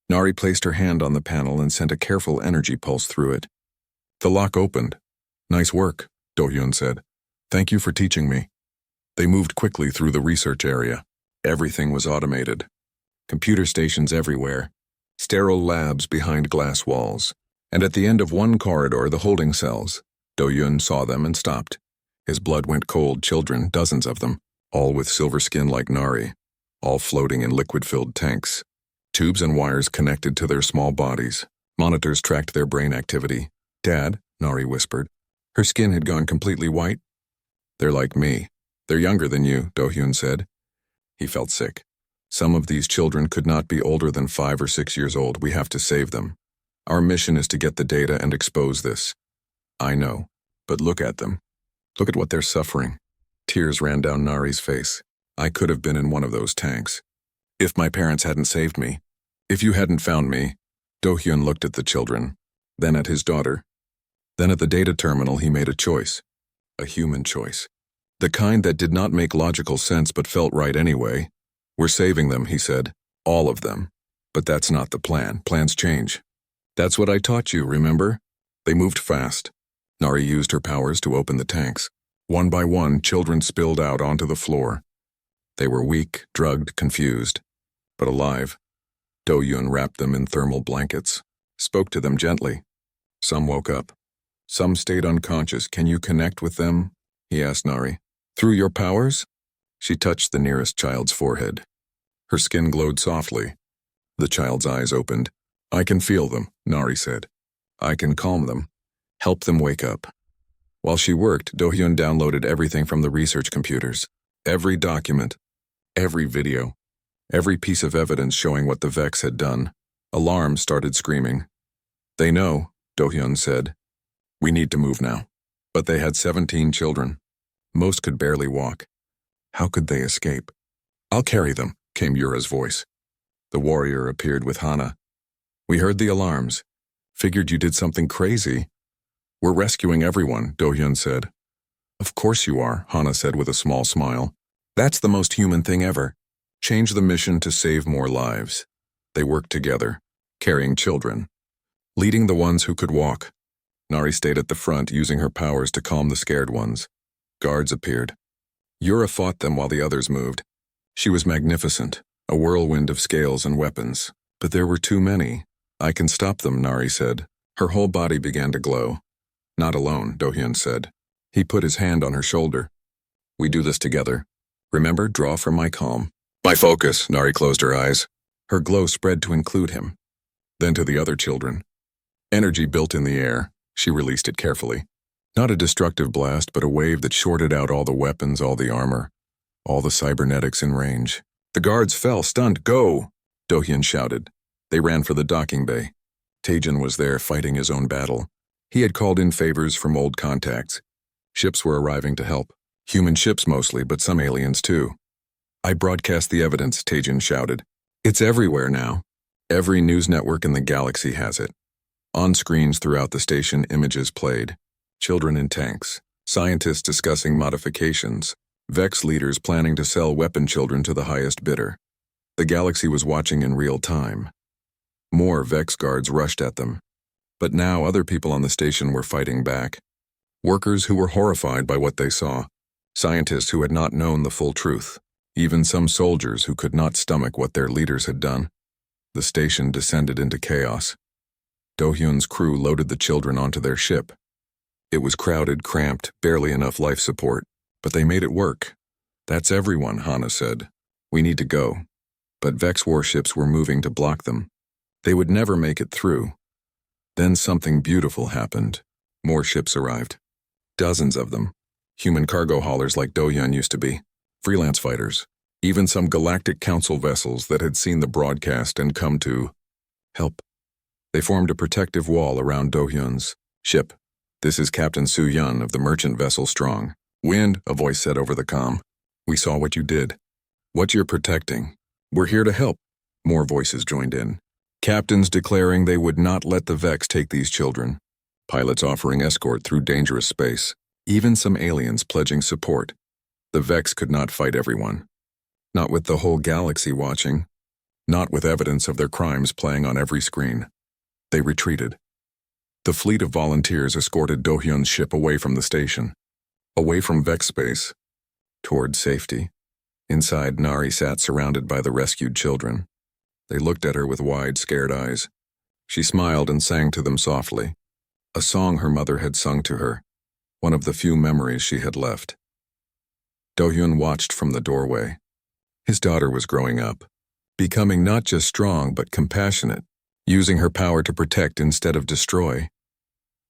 Nari placed her hand on the panel and sent a careful energy pulse through it. The lock opened. "Nice work," Do-hyun said. "Thank you for teaching me." They moved quickly through the research area. Everything was automated. Computer stations everywhere. Sterile labs behind glass walls. And at the end of one corridor, the holding cells. Do-hyun saw them and stopped. His blood went cold. Children, dozens of them, all with silver skin like Nari, all floating in liquid-filled tanks. Tubes and wires connected to their small bodies. Monitors tracked their brain activity. "Dad," Nari whispered. Her skin had gone completely white. "They're like me. They're younger than you," Do-hyun said. He felt sick. "Some of these children could not be older than 5 or 6 years old. We have to save them. Our mission is to get the data and expose this." "I know, but look at them. Look at what they're suffering." Tears ran down Nari's face. "I could have been in one of those tanks. If my parents hadn't saved me. If you hadn't found me." Do-hyun looked at the children, then at his daughter. Then at the data terminal he made a choice. A human choice. The kind that did not make logical sense but felt right anyway. "We're saving them," he said. "All of them. But that's not the plan. Plans change. That's what I taught you, remember?" They moved fast. Nari used her powers to open the tanks. One by one, children spilled out onto the floor. They were weak, drugged, confused, but alive. Do-hyun wrapped them in thermal blankets, spoke to them gently. Some woke up. Some stayed unconscious. "Can you connect with them?" he asked Nari. "Through your powers?" She touched the nearest child's forehead. Her skin glowed softly. The child's eyes opened. "I can feel them," Nari said. "I can calm them, help them wake up." While she worked, Do-hyun downloaded everything from the research computers. Every document, every video, every piece of evidence showing what the Vex had done. Alarms started screaming. "They know," Do-hyun said. "We need to move now." But they had 17 children. Most could barely walk. How could they escape? "I'll carry them," came Yura's voice. The warrior appeared with Hana. "We heard the alarms. Figured you did something crazy." "We're rescuing everyone," Do-hyun said. "Of course you are," Hana said with a small smile. "That's the most human thing ever. Change the mission to save more lives." They worked together, carrying children, leading the ones who could walk. Nari stayed at the front, using her powers to calm the scared ones. Guards appeared. Yura fought them while the others moved. She was magnificent, a whirlwind of scales and weapons. But there were too many. I can stop them, Nari said. Her whole body began to glow. Not alone, Do-hyun said. He put his hand on her shoulder. We do this together. Remember, draw from my calm. My focus, Nari closed her eyes. Her glow spread to include him. Then to the other children. Energy built in the air. She released it carefully. Not a destructive blast, but a wave that shorted out all the weapons, all the armor, all the cybernetics in range. The guards fell, stunned. Go! Do-hyun shouted. They ran for the docking bay. Taejin was there, fighting his own battle. He had called in favors from old contacts. Ships were arriving to help. Human ships mostly, but some aliens too. I broadcast the evidence, Taejin shouted. It's everywhere now. Every news network in the galaxy has it. On screens throughout the station, images played. Children in tanks, scientists discussing modifications, Vex leaders planning to sell weapon children to the highest bidder. The galaxy was watching in real time. More Vex guards rushed at them. But now other people on the station were fighting back. Workers who were horrified by what they saw. Scientists who had not known the full truth. Even some soldiers who could not stomach what their leaders had done. The station descended into chaos. Do-hyun's crew loaded the children onto their ship. It was crowded, cramped, barely enough life support. But they made it work. That's everyone, Hana said. We need to go. But Vex warships were moving to block them. They would never make it through. Then something beautiful happened. More ships arrived. Dozens of them. Human cargo haulers like Do-hyun used to be. Freelance fighters. Even some Galactic Council vessels that had seen the broadcast and come to help. They formed a protective wall around Do-hyun's ship. This is Captain Soo-yun of the merchant vessel Strong. Wind, a voice said over the comm. We saw what you did. What you're protecting. We're here to help. More voices joined in. Captains declaring they would not let the Vex take these children. Pilots offering escort through dangerous space. Even some aliens pledging support. The Vex could not fight everyone. Not with the whole galaxy watching. Not with evidence of their crimes playing on every screen. They retreated. The fleet of volunteers escorted Do-hyun's ship away from the station. Away from Vex space. Toward safety. Inside, Nari sat surrounded by the rescued children. They looked at her with wide, scared eyes. She smiled and sang to them softly. A song her mother had sung to her. One of the few memories she had left. Do-hyun watched from the doorway. His daughter was growing up. Becoming not just strong, but compassionate. Using her power to protect instead of destroy.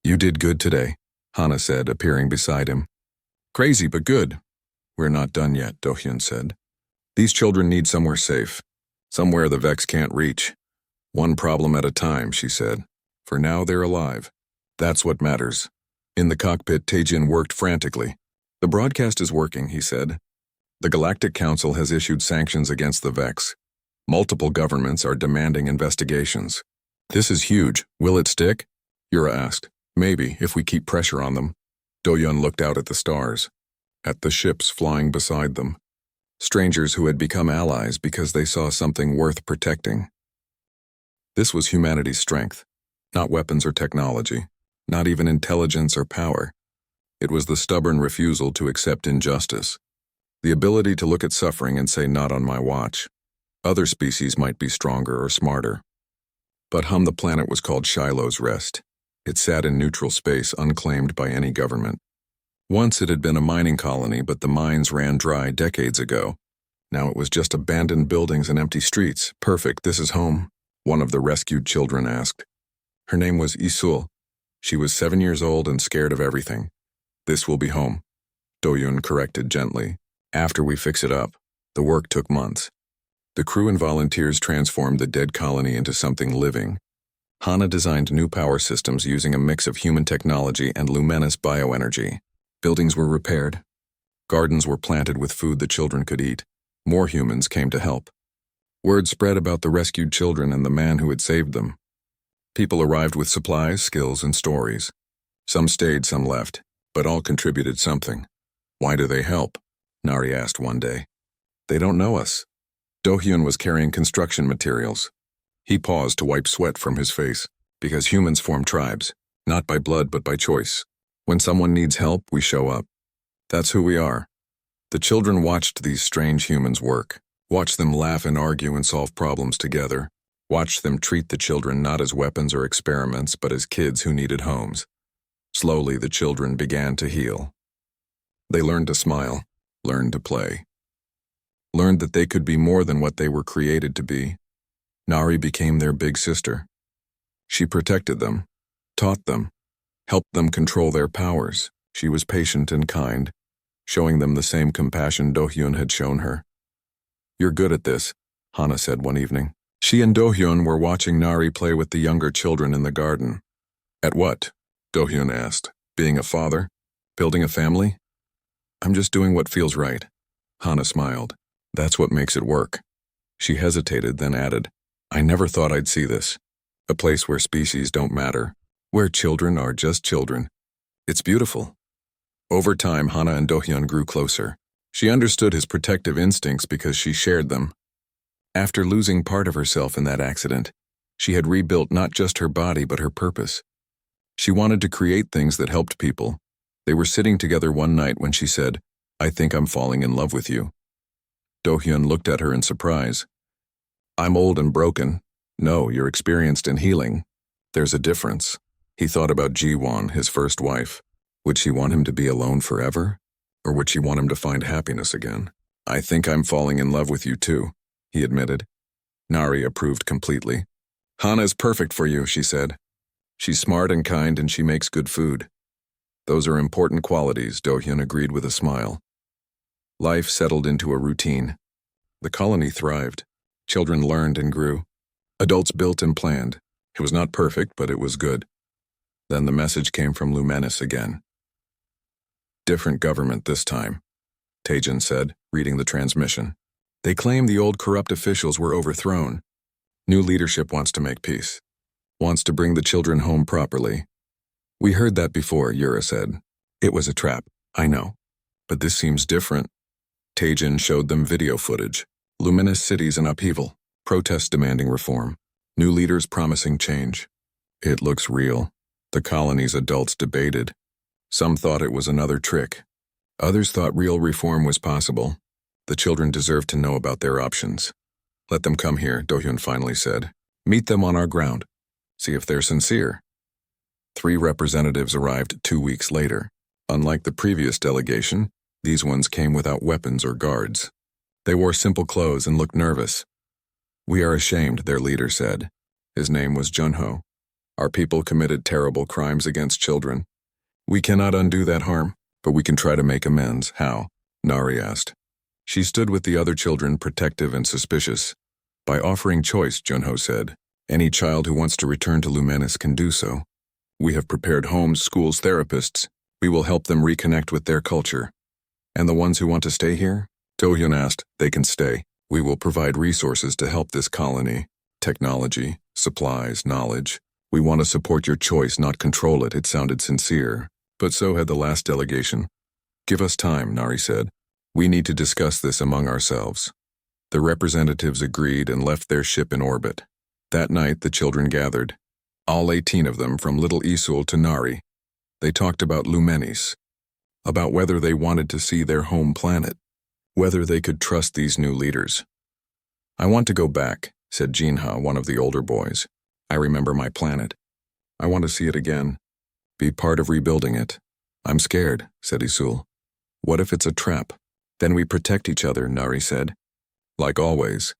You did good today, Hana said, appearing beside him. Crazy, but good. We're not done yet, Do-hyun said. These children need somewhere safe. Somewhere the Vex can't reach. One problem at a time, she said. For now, they're alive. That's what matters. In the cockpit, Taejin worked frantically. The broadcast is working, he said. The Galactic Council has issued sanctions against the Vex. Multiple governments are demanding investigations. This is huge. Will it stick? Yura asked. Maybe, if we keep pressure on them. Do-hyun looked out at the stars. At the ships flying beside them. Strangers who had become allies because they saw something worth protecting. This was humanity's strength. Not weapons or technology. Not even intelligence or power. It was the stubborn refusal to accept injustice. The ability to look at suffering and say, not on my watch. Other species might be stronger or smarter. But the planet was called Shiloh's Rest. It sat in neutral space, unclaimed by any government. Once it had been a mining colony, but the mines ran dry decades ago. Now it was just abandoned buildings and empty streets. Perfect, this is home, one of the rescued children asked. Her name was Isul. She was 7 years old and scared of everything. This will be home, Do-hyun corrected gently. After we fix it up. The work took months. The crew and volunteers transformed the dead colony into something living. Hana designed new power systems using a mix of human technology and luminous bioenergy. Buildings were repaired. Gardens were planted with food the children could eat. More humans came to help. Word spread about the rescued children and the man who had saved them. People arrived with supplies, skills, and stories. Some stayed, some left, but all contributed something. Why do they help? Nari asked one day. They don't know us. Do-hyun was carrying construction materials. He paused to wipe sweat from his face, because humans form tribes. Not by blood, but by choice. When someone needs help, we show up. That's who we are. The children watched these strange humans work, watched them laugh and argue and solve problems together, watched them treat the children not as weapons or experiments, but as kids who needed homes. Slowly, the children began to heal. They learned to smile, learned to play, learned that they could be more than what they were created to be. Nari became their big sister. She protected them, taught them, helped them control their powers. She was patient and kind, showing them the same compassion Do-hyun had shown her. "You're good at this," Hana said one evening. She and Do-hyun were watching Nari play with the younger children in the garden. "At what?" Do-hyun asked. "Being a father? Building a family?" "I'm just doing what feels right." Hana smiled. "That's what makes it work." She hesitated, then added, "I never thought I'd see this. A place where species don't matter, where children are just children. It's beautiful." Over time, Hana and Do-hyun grew closer. She understood his protective instincts because she shared them. After losing part of herself in that accident, she had rebuilt not just her body but her purpose. She wanted to create things that helped people. They were sitting together one night when she said, "I think I'm falling in love with you." Do-hyun looked at her in surprise. "I'm old and broken." "No, you're experienced in healing. There's a difference." He thought about Ji-won, his first wife. Would she want him to be alone forever? Or would she want him to find happiness again? "I think I'm falling in love with you too," he admitted. Nari approved completely. "Hana's perfect for you," she said. "She's smart and kind and she makes good food." "Those are important qualities," Do-hyun agreed with a smile. Life settled into a routine. The colony thrived. Children learned and grew. Adults built and planned. It was not perfect, but it was good. Then the message came from Lumenis again. "Different government this time," Taejin said, reading the transmission. "They claim the old corrupt officials were overthrown. New leadership wants to make peace. Wants to bring the children home properly." "We heard that before," Yura said. "It was a trap, I know. But this seems different." Taejin showed them video footage. Luminous cities in upheaval. Protests demanding reform. New leaders promising change. "It looks real." The colony's adults debated. Some thought it was another trick. Others thought real reform was possible. The children deserved to know about their options. "Let them come here," Do-hyun finally said. "Meet them on our ground. See if they're sincere." 3 representatives arrived 2 weeks later. Unlike the previous delegation, these ones came without weapons or guards. They wore simple clothes and looked nervous. "We are ashamed," their leader said. His name was Junho. "Our people committed terrible crimes against children. We cannot undo that harm, but we can try to make amends." "How?" Nari asked. She stood with the other children, protective and suspicious. "By offering choice," Junho said. "Any child who wants to return to Lumenis can do so. We have prepared homes, schools, therapists. We will help them reconnect with their culture." "And the ones who want to stay here?" Do-hyun asked. "They can stay. We will provide resources to help this colony. Technology, supplies, knowledge. We want to support your choice, not control it." It sounded sincere. But so had the last delegation. "Give us time," Nari said. "We need to discuss this among ourselves." The representatives agreed and left their ship in orbit. That night the children gathered. All 18 of them, from little Isul to Nari. They talked about Lumenis. About whether they wanted to see their home planet. Whether they could trust these new leaders. "I want to go back," said Jinha, one of the older boys. "I remember my planet. I want to see it again. Be part of rebuilding it." "I'm scared," said Isul. "What if it's a trap?" "Then we protect each other," Nari said. Like always.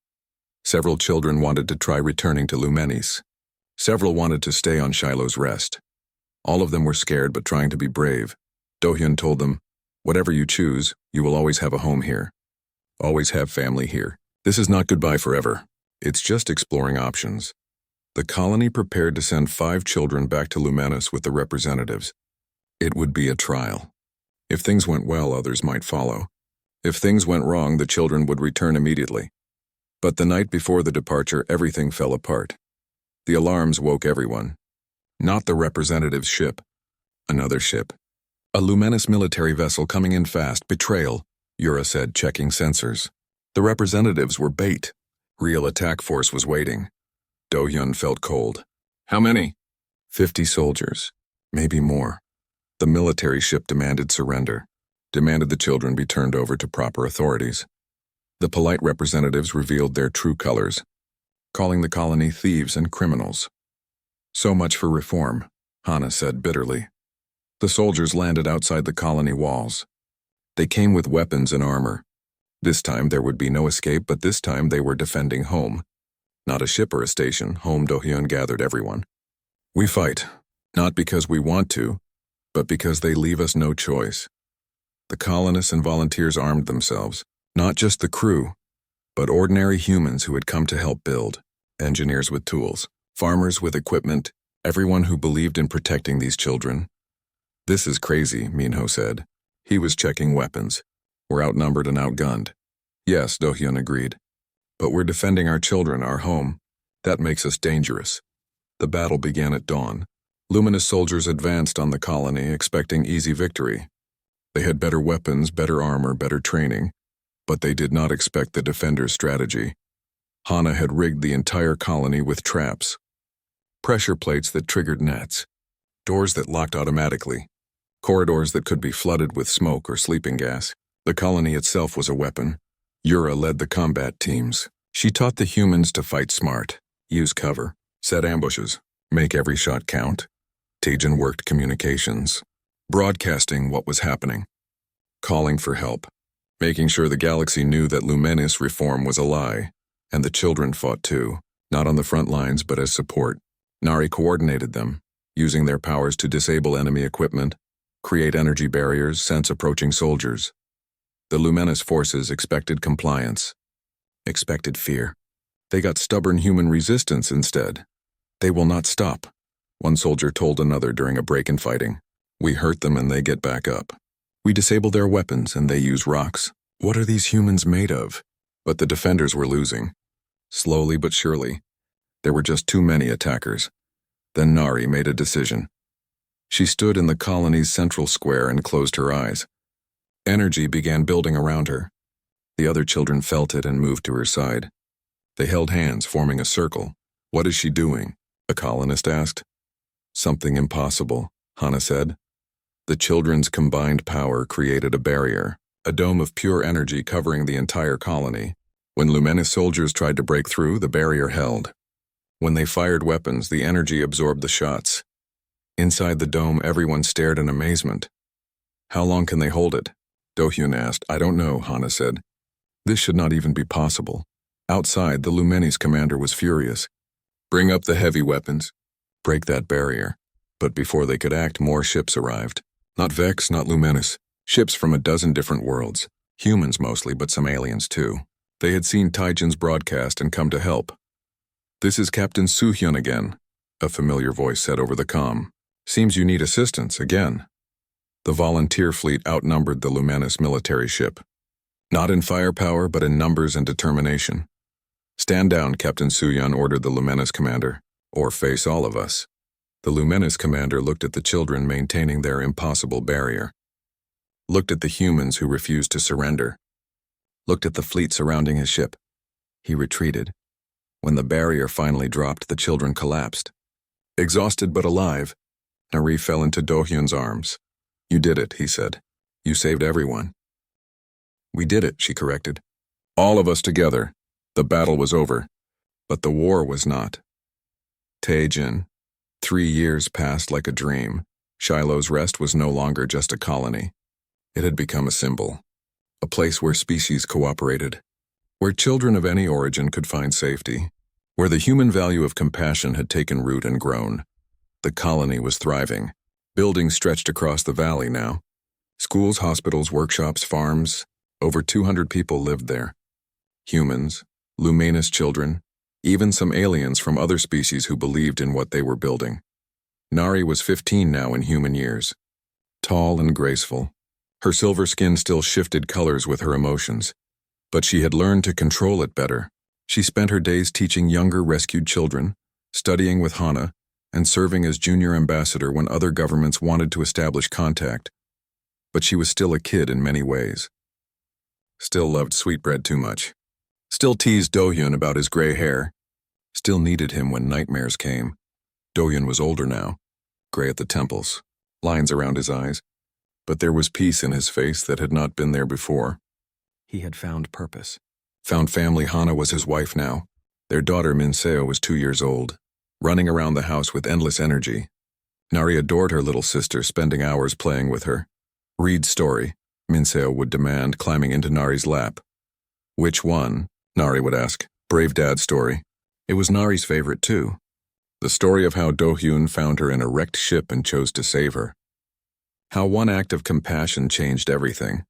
Several children wanted to try returning to Lumenis. Several wanted to stay on Shiloh's Rest. All of them were scared but trying to be brave. Do-hyun told them, "Whatever you choose, you will always have a home here. Always have family here. This is not goodbye forever. It's just exploring options." The colony prepared to send 5 children back to Lumenis with the representatives. It would be a trial. If things went well, others might follow. If things went wrong, the children would return immediately. But the night before the departure, everything fell apart. The alarms woke everyone. Not the representative's ship. Another ship. "A Lumenis military vessel coming in fast. Betrayal," Yura said, checking sensors. The representatives were bait. Real attack force was waiting. Do-hyun felt cold. "How many?" 50 soldiers. maybe more. The military ship demanded surrender, demanded the children be turned over to proper authorities. The polite representatives revealed their true colors, calling the colony thieves and criminals. So much for reform, Hana said bitterly. The soldiers landed outside the colony walls. They came with weapons and armor. This time there would be no escape, but this time they were defending home. Not a ship or a station, home. Do-hyun gathered everyone. We fight, not because we want to, but because they leave us no choice. The colonists and volunteers armed themselves, not just the crew, but ordinary humans who had come to help build, engineers with tools, farmers with equipment, everyone who believed in protecting these children. This is crazy, Minho said. He was checking weapons. We're outnumbered and outgunned. Yes, Do-hyun agreed. But we're defending our children, our home. That makes us dangerous. The battle began at dawn. Luminous soldiers advanced on the colony, expecting easy victory. They had better weapons, better armor, better training, but they did not expect the defenders' strategy. Hana had rigged the entire colony with traps. Pressure plates that triggered nets. Doors that locked automatically. Corridors that could be flooded with smoke or sleeping gas. The colony itself was a weapon. Yura led the combat teams. She taught the humans to fight smart, use cover, set ambushes, make every shot count. Taejin worked communications, broadcasting what was happening, calling for help, making sure the galaxy knew that Luminous reform was a lie, and the children fought too, not on the front lines but as support. Nari coordinated them, using their powers to disable enemy equipment, create energy barriers, sense approaching soldiers. The Luminous forces expected compliance, expected fear. They got stubborn human resistance instead. They will not stop, one soldier told another during a break in fighting. We hurt them and they get back up. We disable their weapons and they use rocks. What are these humans made of? But the defenders were losing. Slowly but surely. There were just too many attackers. Then Nari made a decision. She stood in the colony's central square and closed her eyes. Energy began building around her. The other children felt it and moved to her side. They held hands, forming a circle. What is she doing? A colonist asked. Something impossible, Hana said. The children's combined power created a barrier, a dome of pure energy covering the entire colony. When Luminous soldiers tried to break through, the barrier held. When they fired weapons, the energy absorbed the shots. Inside the dome, everyone stared in amazement. How long can they hold it? Do-hyun asked. I don't know, Hana said. This should not even be possible. Outside, the Luminous commander was furious. Bring up the heavy weapons. Break that barrier. But before they could act, more ships arrived. Not Vex, not Luminous. Ships from a dozen different worlds. Humans mostly, but some aliens too. They had seen Taejin's broadcast and come to help. This is Captain Soo-hyun again, a familiar voice said over the comm. Seems you need assistance again. The volunteer fleet outnumbered the Luminous military ship. Not in firepower, but in numbers and determination. Stand down, Captain Soo-hyun ordered the Luminous commander, or face all of us. The Luminous commander looked at the children maintaining their impossible barrier. Looked at the humans who refused to surrender. Looked at the fleet surrounding his ship. He retreated. When the barrier finally dropped, the children collapsed. Exhausted but alive, Nari fell into Do-hyun's arms. You did it, he said. You saved everyone. We did it, she corrected. All of us together. The battle was over. But the war was not. Taejin. 3 years passed like a dream. Shiloh's Rest was no longer just a colony. It had become a symbol. A place where species cooperated. Where children of any origin could find safety. Where the human value of compassion had taken root and grown. The colony was thriving. Buildings stretched across the valley now. Schools, hospitals, workshops, farms. Over 200 people lived there. Humans, Luminous children, even some aliens from other species who believed in what they were building. Nari was 15 now in human years. Tall and graceful. Her silver skin still shifted colors with her emotions. But she had learned to control it better. She spent her days teaching younger rescued children, studying with Hana, and serving as junior ambassador when other governments wanted to establish contact. But she was still a kid in many ways. Still loved sweetbread too much. Still teased Do-hyun about his gray hair. Still needed him when nightmares came. Do-hyun was older now. gray at the temples, lines around his eyes, but there was peace in his face that had not been there before. He had found purpose. Found family. Hana was his wife now. Their daughter Minseo was 2 years old, running around the house with endless energy. Nari adored her little sister, spending hours playing with her. "Read story," Minseo would demand, climbing into Nari's lap. "Which one?" Nari would ask. "Brave Dad's story." It was Nari's favorite too. The story of how Do-hyun found her in a wrecked ship and chose to save her. How one act of compassion changed everything.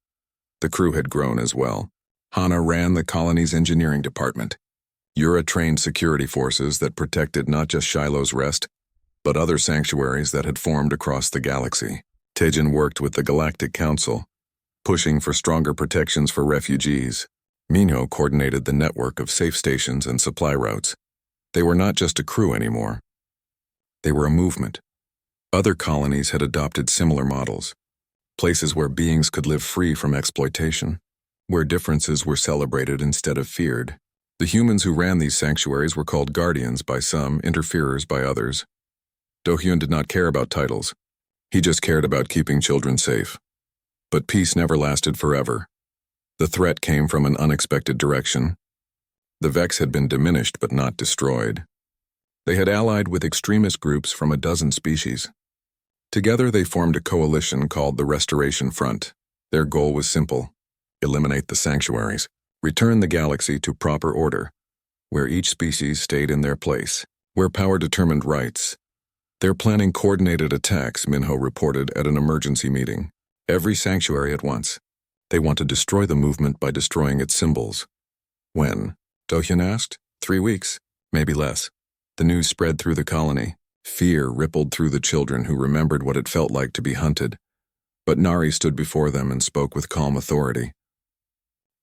The crew had grown as well. Hana ran the colony's engineering department. Yura trained security forces that protected not just Shiloh's Rest, but other sanctuaries that had formed across the galaxy. Taejin worked with the Galactic Council, pushing for stronger protections for refugees. Minho coordinated the network of safe stations and supply routes. They were not just a crew anymore. They were a movement. Other colonies had adopted similar models, places where beings could live free from exploitation, where differences were celebrated instead of feared. The humans who ran these sanctuaries were called guardians by some, interferers by others. Do-hyun did not care about titles. He just cared about keeping children safe. But peace never lasted forever. The threat came from an unexpected direction. The Vex had been diminished but not destroyed. They had allied with extremist groups from a dozen species. Together they formed a coalition called the Restoration Front. Their goal was simple: eliminate the sanctuaries, return the galaxy to proper order, where each species stayed in their place, where power determined rights. They're planning coordinated attacks, Minho reported at an emergency meeting. Every sanctuary at once. They want to destroy the movement by destroying its symbols. When? Do-hyun asked. 3 weeks, maybe less. The news spread through the colony. Fear rippled through the children who remembered what it felt like to be hunted. But Nari stood before them and spoke with calm authority.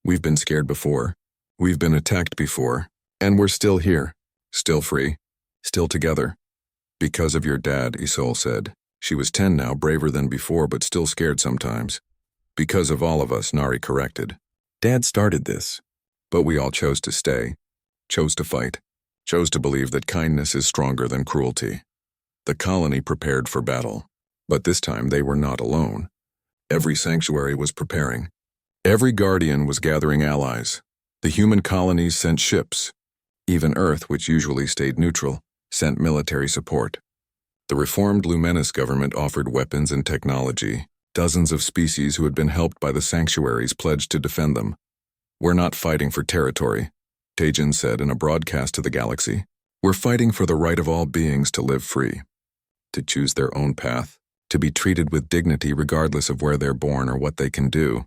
"We've been scared before. We've been attacked before. And we're still here. Still free. Still together. Because of your dad," Isol said. She was 10 now, braver than before, but still scared sometimes. "Because of all of us," Nari corrected. "Dad started this. But we all chose to stay. Chose to fight. Chose to believe that kindness is stronger than cruelty." The colony prepared for battle. But this time they were not alone. Every sanctuary was preparing. Every guardian was gathering allies. The human colonies sent ships. Even Earth, which usually stayed neutral, sent military support. The reformed Lumenis government offered weapons and technology. Dozens of species who had been helped by the sanctuaries pledged to defend them. "We're not fighting for territory," Taejin said in a broadcast to the galaxy. "We're fighting for the right of all beings to live free, to choose their own path, to be treated with dignity regardless of where they're born or what they can do."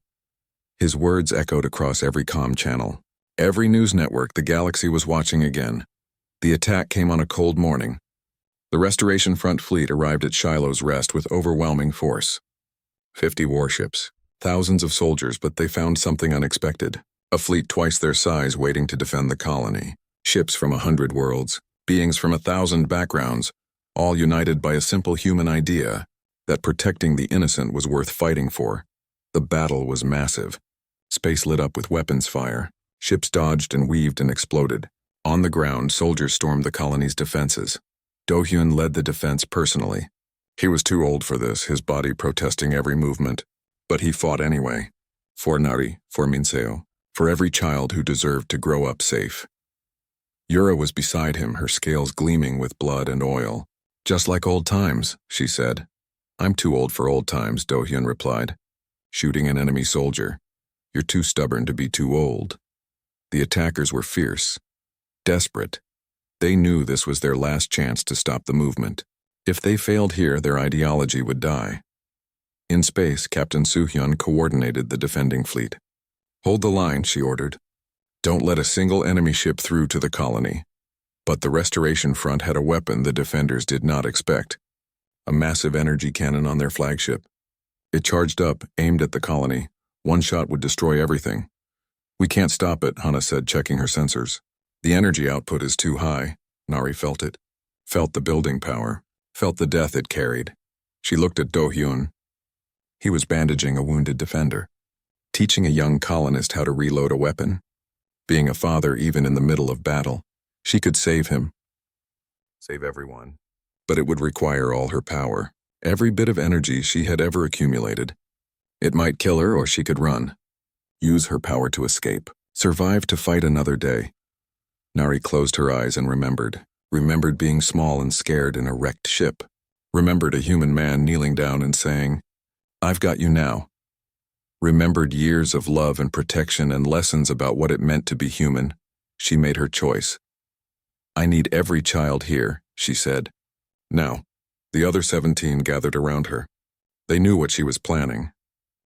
His words echoed across every comm channel. Every news network the galaxy was watching again. The attack came on a cold morning. The Restoration Front fleet arrived at Shiloh's Rest with overwhelming force. 50 warships, thousands of soldiers, but they found something unexpected. A fleet twice their size waiting to defend the colony. Ships from 100 worlds, beings from 1,000 backgrounds, all united by a simple human idea that protecting the innocent was worth fighting for. The battle was massive. Space lit up with weapons fire. Ships dodged and weaved and exploded. On the ground, soldiers stormed the colony's defenses. Do-hyun led the defense personally. He was too old for this, his body protesting every movement. But he fought anyway. For Nari, for Minseo, for every child who deserved to grow up safe. Yura was beside him, her scales gleaming with blood and oil. "Just like old times," she said. "I'm too old for old times," Do-hyun replied. "Shooting an enemy soldier. You're too stubborn to be too old." The attackers were fierce, desperate. They knew this was their last chance to stop the movement. If they failed here, their ideology would die. In space, Captain Soo-hyun coordinated the defending fleet. "Hold the line," she ordered. "Don't let a single enemy ship through to the colony." But the Restoration Front had a weapon the defenders did not expect. A massive energy cannon on their flagship. It charged up, aimed at the colony. One shot would destroy everything. "We can't stop it," Hana said, checking her sensors. "The energy output is too high." Nari felt it. Felt the building power. Felt the death it carried. She looked at Do-hyun. He was bandaging a wounded defender. Teaching a young colonist how to reload a weapon. Being a father even in the middle of battle. She could save him. Save everyone. but it would require all her power, every bit of energy she had ever accumulated. It might kill her, or she could run. Use her power to escape. Survive to fight another day. Nari closed her eyes and remembered being small and scared in a wrecked ship. Remembered a human man kneeling down and saying, "I've got you now." Remembered years of love and protection and lessons about what it meant to be human. She made her choice. "I need every child here," she said. Now, the other 17 gathered around her. They knew what she was planning.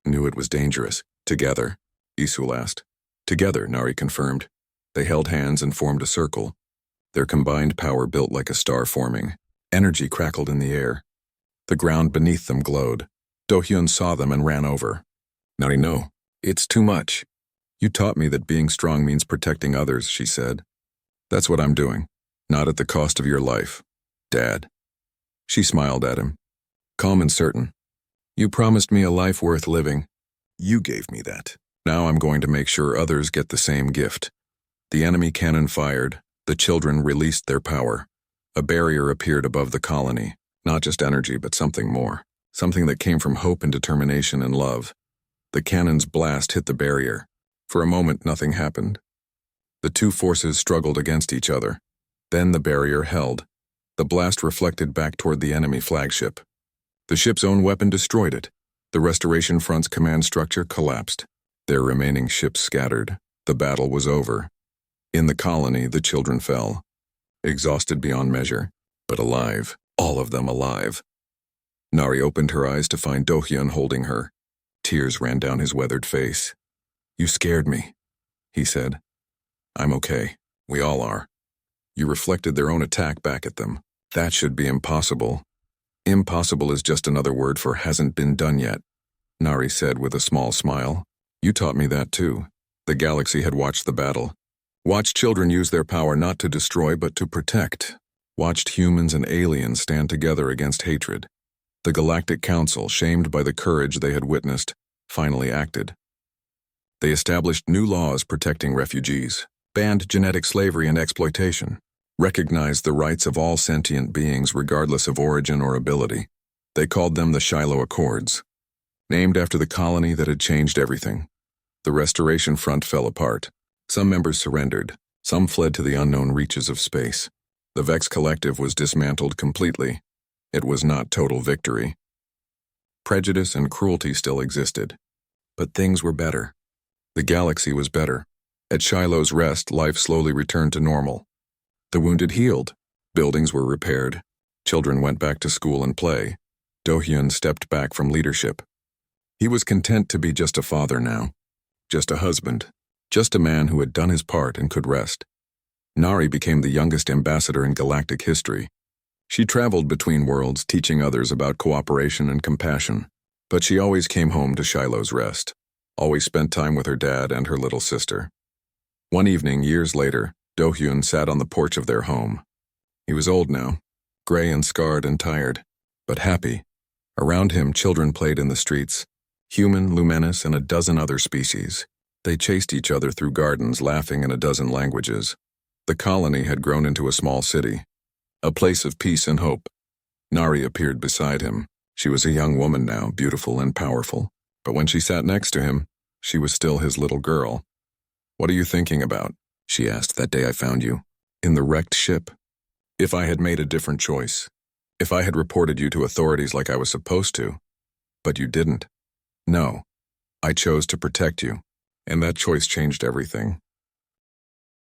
Knew it was dangerous. Together, Isul asked. Together, Nari confirmed. They held hands and formed a circle. Their combined power built like a star forming. Energy crackled in the air. The ground beneath them glowed. Do-hyun saw them and ran over. "Nari, no. It's too much. You taught me that being strong means protecting others," she said. "That's what I'm doing. Not at the cost of your life, Dad." She smiled at him, calm and certain. "You promised me a life worth living. You gave me that. Now I'm going to make sure others get the same gift." The enemy cannon fired. The children released their power. A barrier appeared above the colony. Not just energy, but something more. Something that came from hope and determination and love. The cannon's blast hit the barrier. For a moment, nothing happened. The two forces struggled against each other. Then the barrier held. The blast reflected back toward the enemy flagship. The ship's own weapon destroyed it. The Restoration Front's command structure collapsed. Their remaining ships scattered. The battle was over. In the colony, the children fell. Exhausted beyond measure, but alive. All of them alive. Nari opened her eyes to find Do-hyun holding her. Tears ran down his weathered face. "You scared me," he said. "I'm okay. We all are." You reflected their own attack back at them. That should be impossible. Impossible is just another word for hasn't been done yet, Nari said with a small smile. "You taught me that too." The galaxy had watched the battle. Watched children use their power not to destroy but to protect. Watched humans and aliens stand together against hatred. The Galactic Council, shamed by the courage they had witnessed, finally acted. They established new laws protecting refugees, banned genetic slavery and exploitation, recognized the rights of all sentient beings regardless of origin or ability. They called them the Shiloh Accords, named after the colony that had changed everything. The Restoration Front fell apart. Some members surrendered. Some fled to the unknown reaches of space. The Vex Collective was dismantled completely. It was not total victory. Prejudice and cruelty still existed. But things were better. The galaxy was better. At Shiloh's Rest, life slowly returned to normal. The wounded healed. Buildings were repaired. Children went back to school and play. Do-hyun stepped back from leadership. He was content to be just a father now. Just a husband. Just a man who had done his part and could rest. Nari became the youngest ambassador in galactic history. She traveled between worlds, teaching others about cooperation and compassion. But she always came home to Shiloh's Rest. Always spent time with her dad and her little sister. One evening, years later, Do-hyun sat on the porch of their home. He was old now, gray and scarred and tired, but happy. Around him, children played in the streets. Human, luminous, and a dozen other species. They chased each other through gardens, laughing in a dozen languages. The colony had grown into a small city, a place of peace and hope. Nari appeared beside him. She was a young woman now, beautiful and powerful. But when she sat next to him, she was still his little girl. "What are you thinking about?" she asked. "That day I found you, in the wrecked ship. If I had made a different choice, if I had reported you to authorities like I was supposed to, but you didn't. No, I chose to protect you, and that choice changed everything.